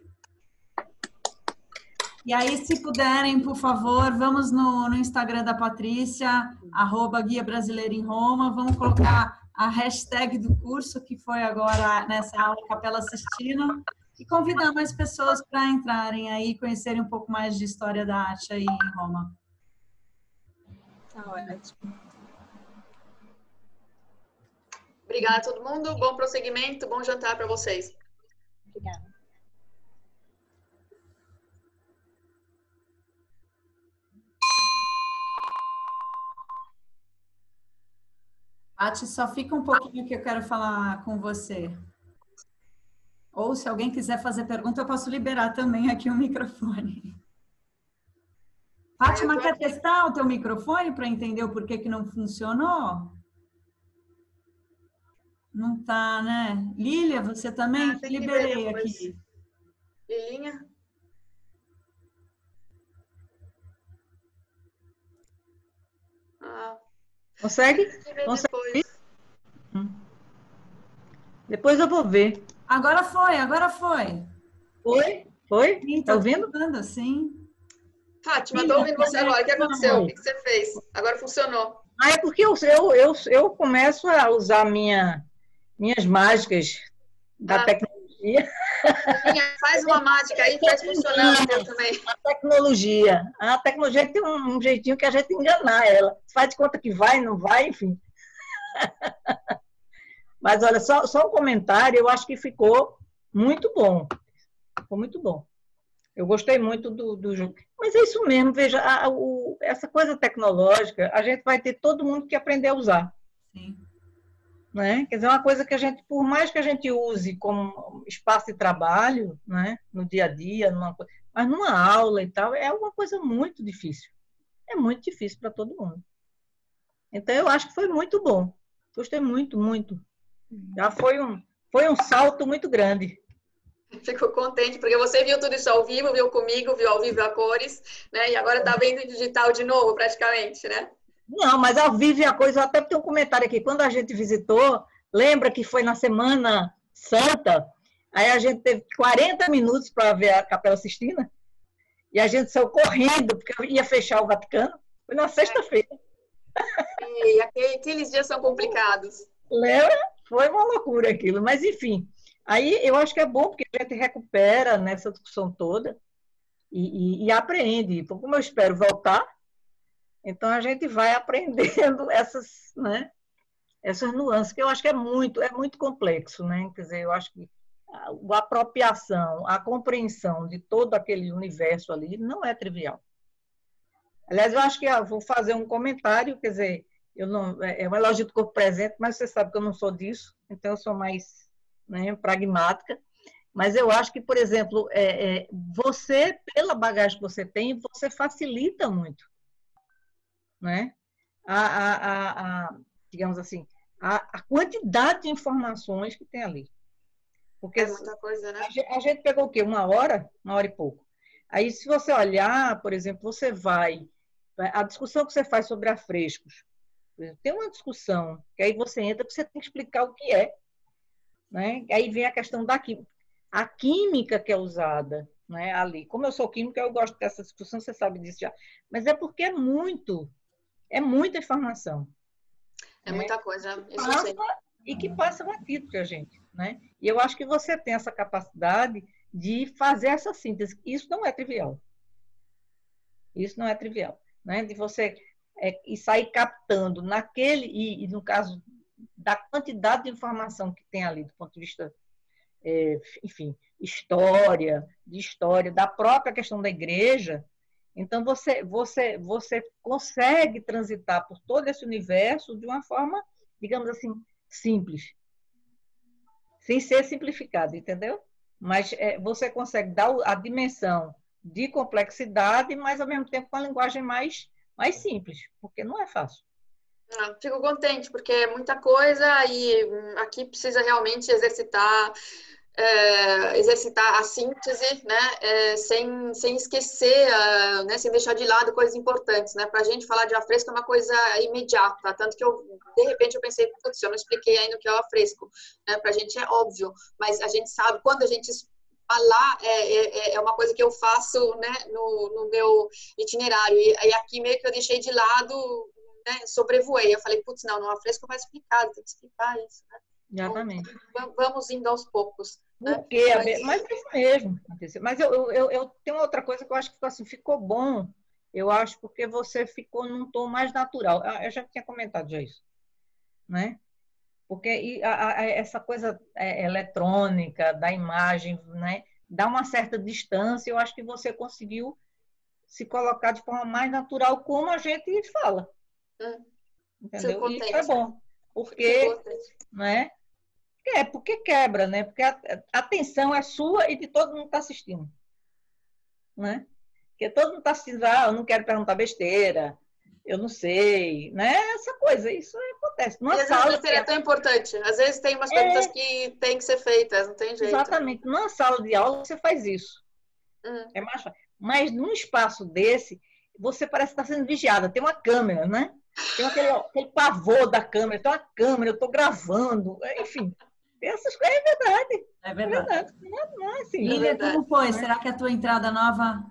E aí, se puderem, por favor, vamos no Instagram da Patrícia, @Guia Brasileira em Roma, vamos colocar a hashtag do curso, que foi agora nessa aula Capela Sistina, e convidar mais pessoas para entrarem aí, conhecerem um pouco mais de história da arte aí em Roma. Tá ótimo. Obrigada a todo mundo, bom prosseguimento, bom jantar para vocês. Obrigada. Paty, só fica um pouquinho que eu quero falar com você. Ou se alguém quiser fazer pergunta, eu posso liberar também aqui o microfone. Fátima, quer testar o teu microfone para entender o porquê que não funcionou? Não tá, né? Lília, você também? Liberei aqui. Lilinha? Consegue? Consegue? Depois eu vou ver. Agora foi. Foi? Foi? Tá ouvindo? Sim. Fátima, estou ouvindo você agora. O que aconteceu? O que você fez? Agora funcionou. É porque eu começo a usar minhas mágicas da tecnologia. Faz uma mágica aí, faz funcionar o teu também. A tecnologia tem um jeitinho que a gente enganar ela. Faz de conta que vai, não vai, enfim. Mas olha, só um comentário, eu acho que ficou muito bom. Ficou muito bom. Eu gostei muito do jogo. Mas é isso mesmo, veja, essa coisa tecnológica, a gente vai ter todo mundo que aprender a usar. Sim. Né? Quer dizer, uma coisa que a gente, por mais que a gente use como espaço de trabalho, né? No dia a dia, mas numa aula e tal, é uma coisa muito difícil. É muito difícil para todo mundo. Então, eu acho que foi muito bom. Gostei muito, muito. Já foi um salto muito grande. Fico contente, porque você viu tudo isso ao vivo, viu comigo, viu ao vivo a cores, né? E agora está vendo digital de novo, praticamente, né? Não, mas ao vivo a coisa, até tem um comentário aqui, quando a gente visitou, lembra que foi na Semana Santa, aí a gente teve 40 minutos para ver a Capela Sistina, e a gente saiu correndo, porque ia fechar o Vaticano, foi na sexta-feira. E aqueles dias são complicados. Lembra? Foi uma loucura aquilo, mas enfim, aí eu acho que é bom, porque a gente recupera nessa discussão toda e aprende, então, como eu espero voltar, então, a gente vai aprendendo essas nuances, que eu acho que é muito complexo, né? Quer dizer, eu acho que a apropriação, a compreensão de todo aquele universo ali não é trivial. Aliás, eu acho que vou fazer um comentário, quer dizer, é um elogio do corpo presente, mas você sabe que eu não sou disso, então eu sou mais, né, pragmática. Mas eu acho que, por exemplo, você, pela bagagem que você tem, você facilita muito. Né? Digamos assim, a quantidade de informações que tem ali. Porque é muita coisa, né? A gente pegou o quê? Uma hora e pouco. Aí, se você olhar, por exemplo, você a discussão que você faz sobre afrescos, tem uma discussão, que aí você entra, porque você tem que explicar o que é. Né? Aí vem a questão da química. A química que é usada, né, ali. Como eu sou química, eu gosto dessa discussão, você sabe disso já. Mas é porque é muita informação. É muita coisa. Isso E que passa batido para a gente. Né? E eu acho que você tem essa capacidade de fazer essa síntese. Isso não é trivial. Isso não é trivial. Né? De você e sair captando e no caso da quantidade de informação que tem ali, do ponto de vista, enfim, história, da própria questão da igreja. Então, você consegue transitar por todo esse universo de uma forma, digamos assim, simples. sem ser simplificado, entendeu? Mas você consegue dar a dimensão de complexidade, mas ao mesmo tempo com a linguagem mais simples, porque não é fácil. Fico contente, porque é muita coisa e aqui precisa realmente exercitar a síntese, né, sem esquecer, né, sem deixar de lado coisas importantes, né, para a gente falar de afresco é uma coisa imediata, tanto que de repente eu pensei, putz, eu não expliquei ainda o que é o afresco, né, para a gente é óbvio, mas a gente sabe, quando a gente falar, é uma coisa que eu faço, né, no meu itinerário, e aqui meio que eu deixei de lado, né, sobrevoei, eu falei, putz, não, no afresco vai explicar, tem que explicar isso, né. Exatamente. Então, vamos indo aos poucos. Porque, mas é isso mesmo. Mas eu tenho outra coisa que eu acho que assim, ficou bom, eu acho, porque você ficou num tom mais natural. Eu já tinha comentado já isso, né? Porque essa coisa eletrônica da imagem, né, dá uma certa distância, eu acho que você conseguiu se colocar de forma mais natural, como a gente fala. Entendeu? E isso é bom, porque, né? Porque quebra, né? Porque a atenção é sua e de todo mundo que está assistindo, né? Porque todo mundo está assistindo, eu não quero perguntar besteira, eu não sei, né? Essa coisa, isso acontece. E às vezes a besteira é tão importante. Às vezes tem umas perguntas que tem que ser feitas, não tem jeito. Exatamente. Numa sala de aula você faz isso. É mais fácil. Mas num espaço desse, você parece estar sendo vigiada. Tem uma câmera, né? Tem aquele pavor da câmera. Tem uma câmera, eu estou gravando. Enfim, essas coisas é verdade. É verdade. Não é assim. Lília, como foi? Será que a tua entrada nova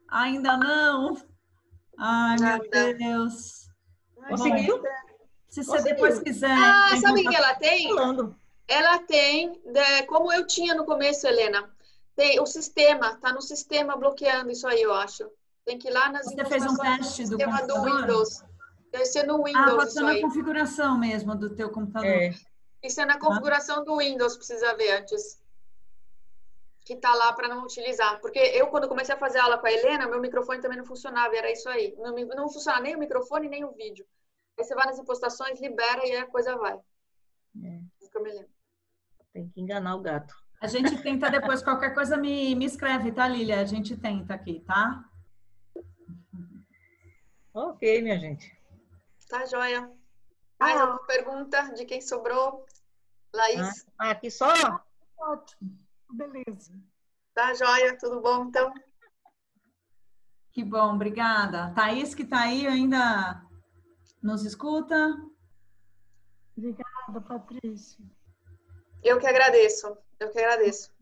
ainda não? Ai, meu Deus. Conseguiu? Se você depois quiser. Sabe o que ela tem? Ela tem, como eu tinha no começo, Helena, tem o sistema, tá no sistema bloqueando isso aí, eu acho. Tem que ir lá nas Você fez um teste do sistema computador? do Windows. Deve ser no Windows pode isso ser na aí. configuração mesmo do teu computador. Isso é na configuração do Windows, precisa ver antes. Que tá lá para não utilizar. Porque eu, quando comecei a fazer aula com a Helena, meu microfone também não funcionava, era isso aí. Não funcionava nem o microfone, nem o vídeo. Aí você vai nas impostações, libera e aí a coisa vai. Isso que eu me lembro. Tem que enganar o gato. A gente tenta depois, qualquer coisa me escreve, tá, Lília? A gente tenta aqui, tá? Ok, minha gente. Tá, joia. Mais alguma pergunta de quem sobrou? Laís? Aqui só? Ótimo. Beleza. Tá, joia. Tudo bom, então? Que bom, obrigada. Thaís, que tá aí, ainda nos escuta? Obrigada, Patrícia. Eu que agradeço. Eu que agradeço.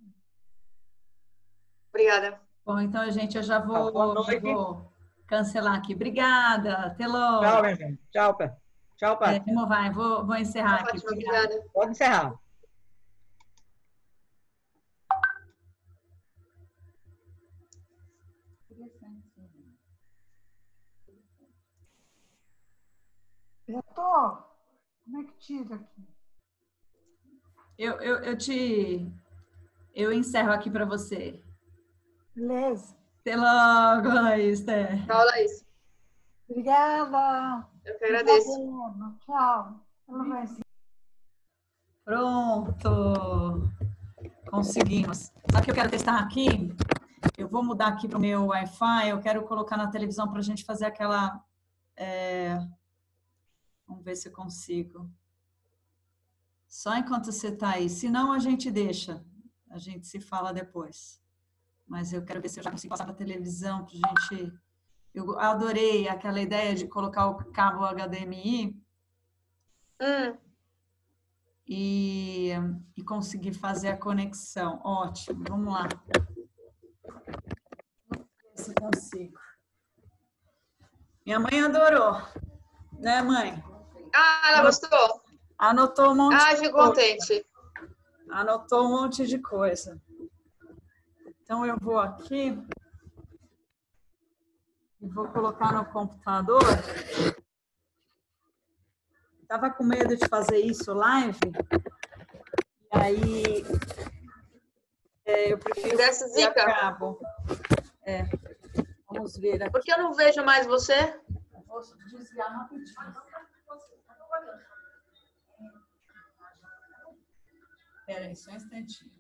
Obrigada. Bom, então, gente, eu já vou cancelar aqui. Obrigada. Até logo. Tchau, minha gente. Tchau, Pé. Tchau, Pé. Como vai? Vou encerrar aqui. Obrigada. Pode encerrar. Já tô. Como é que tira aqui? Eu encerro aqui para você. Beleza. Até logo, Laís. Tchau, Laís. Obrigada. Eu que agradeço. Tchau. Ela vai assim. Pronto. Conseguimos. Só que eu quero testar aqui. Eu vou mudar aqui para o meu Wi-Fi. Eu quero colocar na televisão para a gente fazer aquela... Vamos ver se eu consigo. Só enquanto você está aí. Se não, a gente deixa. A gente se fala depois. Mas eu quero ver se eu já consigo passar para a televisão para a gente... Eu adorei aquela ideia de colocar o cabo HDMI e conseguir fazer a conexão. Ótimo, vamos lá. Vamos ver se consigo. Minha mãe adorou, né, mãe? Ela gostou? Anotou um monte de coisa. Fico contente. Anotou um monte de coisa. Então, eu vou aqui e vou colocar no computador. Estava com medo de fazer isso live. E aí, eu prefiro zica. Cabo. Vamos ver aqui. Por que eu não vejo mais você? Vou desviar rapidinho. Espera aí, só um instantinho.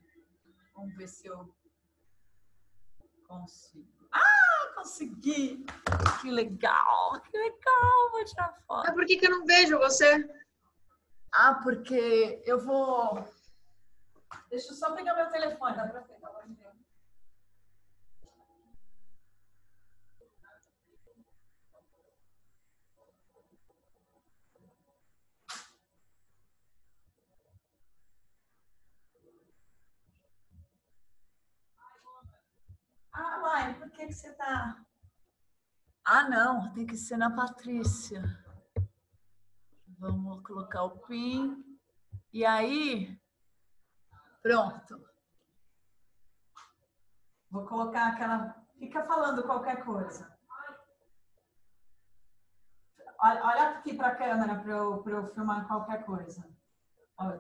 Vamos ver se eu consigo. Ah, consegui! Que legal, que legal! Vou tirar foto. Mas por que eu não vejo você? Ah, porque eu vou... Deixa eu só pegar meu telefone, dá pra ver, tá bom? Ah, Uai, por que você tá... Ah, não, tem que ser na Patrícia. Vamos colocar o PIN. E aí, pronto. Vou colocar aquela... Fica falando qualquer coisa. Olha aqui para a câmera para eu filmar qualquer coisa. Ó,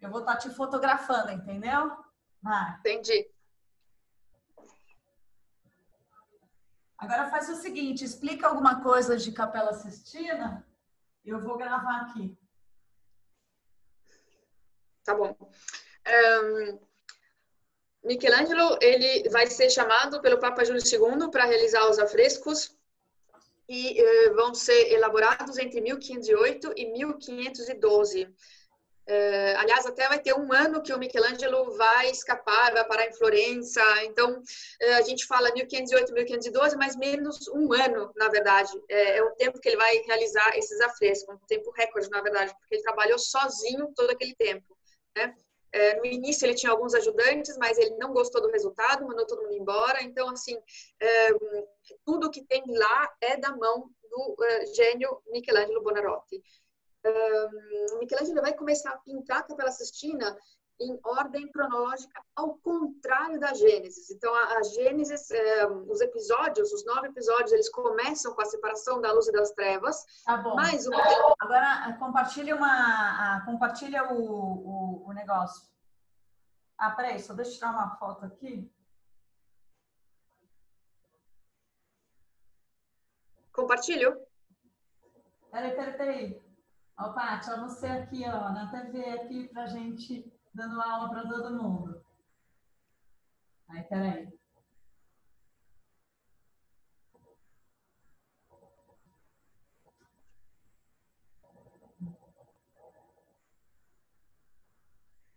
eu vou estar te fotografando, entendeu? Vai. Entendi. Agora faz o seguinte, explica alguma coisa de Capela Sistina e eu vou gravar aqui. Tá bom. Michelangelo, ele vai ser chamado pelo Papa Júlio II para realizar os afrescos e vão ser elaborados entre 1508 e 1512. Aliás, até vai ter um ano que o Michelangelo vai escapar, vai parar em Florença. Então, a gente fala 1508, 1512, mais menos um ano, na verdade. É o tempo que ele vai realizar esses afrescos, um tempo recorde, na verdade, porque ele trabalhou sozinho todo aquele tempo, né? No início ele tinha alguns ajudantes, mas ele não gostou do resultado, mandou todo mundo embora. Então, assim, tudo que tem lá é da mão do gênio Michelangelo Buonarroti. Michelangelo vai começar a pintar a Capela Sistina em ordem cronológica ao contrário da Gênesis. Então, a Gênesis, os episódios, os 9 episódios, eles começam com a separação da luz e das trevas. Tá bom. Mas agora, compartilha o negócio. Ah, peraí, só deixa eu tirar uma foto aqui. Compartilho? Peraí. Ó, Paty, ó, você aqui, ó, na TV aqui pra gente, dando aula para todo mundo. Aí, peraí.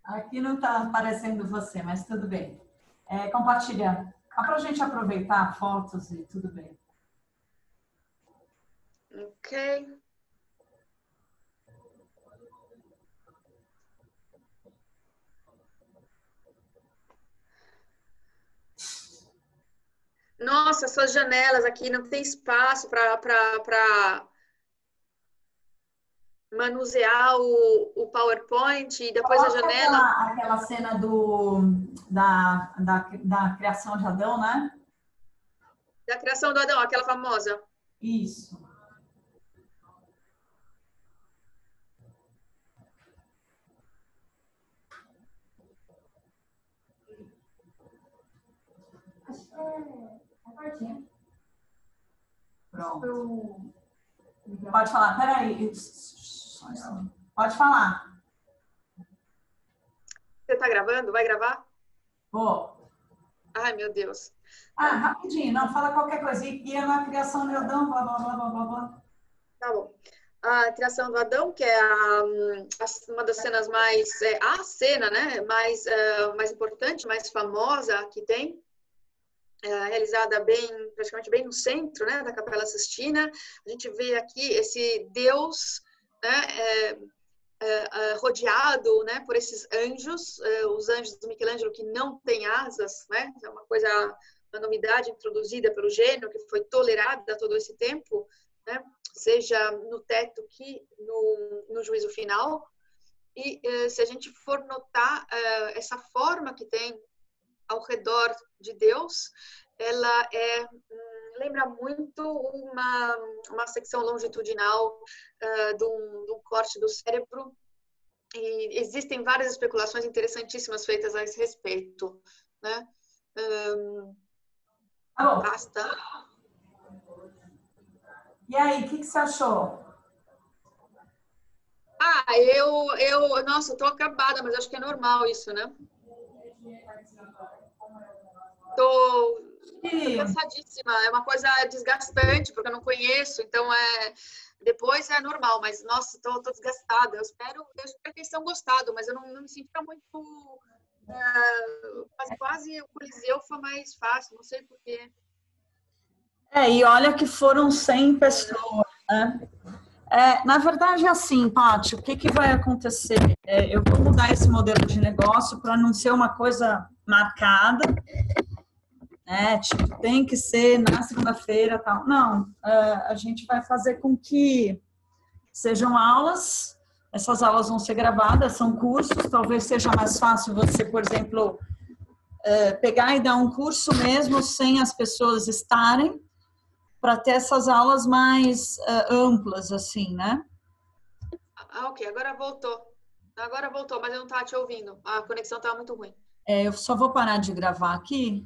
Aqui não está aparecendo você, mas tudo bem. Compartilha. Dá para a gente aproveitar fotos e tudo bem. Ok. Nossa, suas janelas aqui não tem espaço para manusear o PowerPoint e depois a janela. Aquela cena da criação de Adão, né? Da criação do Adão, aquela famosa. Isso. Pronto. Pode falar, peraí. Pode falar. Você tá gravando? Vai gravar? Vou. Ai, meu Deus. Rapidinho, não, fala qualquer coisa. E é na criação de Adão, blá, blá, blá, blá, blá. Tá bom. A criação do Adão, que é uma das cenas mais... a cena, né? Mais importante, mais famosa que tem. Realizada praticamente bem no centro, né, da Capela Sistina. A gente vê aqui esse Deus, né, rodeado, né, por esses anjos, os anjos do Michelangelo que não têm asas, né, é uma novidade introduzida pelo gênio que foi tolerada todo esse tempo, né, seja no teto que no juízo final. E se a gente for notar essa forma que tem ao redor de Deus, ela lembra muito uma secção longitudinal de um corte do cérebro, e existem várias especulações interessantíssimas feitas a esse respeito, né? Basta. E aí, o que você achou? Nossa, eu tô acabada, mas acho que é normal isso, né? Tô cansadíssima, é uma coisa desgastante, porque eu não conheço, então depois é normal, mas nossa, tô desgastada. Eu espero que eles tenham gostado, mas eu não me sinto muito. Quase o Coliseu foi mais fácil, não sei porquê. E olha que foram 100 pessoas, né? Na verdade, é assim, Paty, o que vai acontecer? Eu vou mudar esse modelo de negócio para não ser uma coisa marcada, né? Tipo, tem que ser na segunda-feira, tal. Não, a gente vai fazer com que sejam aulas, essas aulas vão ser gravadas, são cursos, talvez seja mais fácil você, por exemplo, pegar e dar um curso mesmo sem as pessoas estarem, para ter essas aulas mais amplas, assim, né? Ok, agora voltou, mas eu não estava te ouvindo, a conexão estava muito ruim. Eu só vou parar de gravar aqui.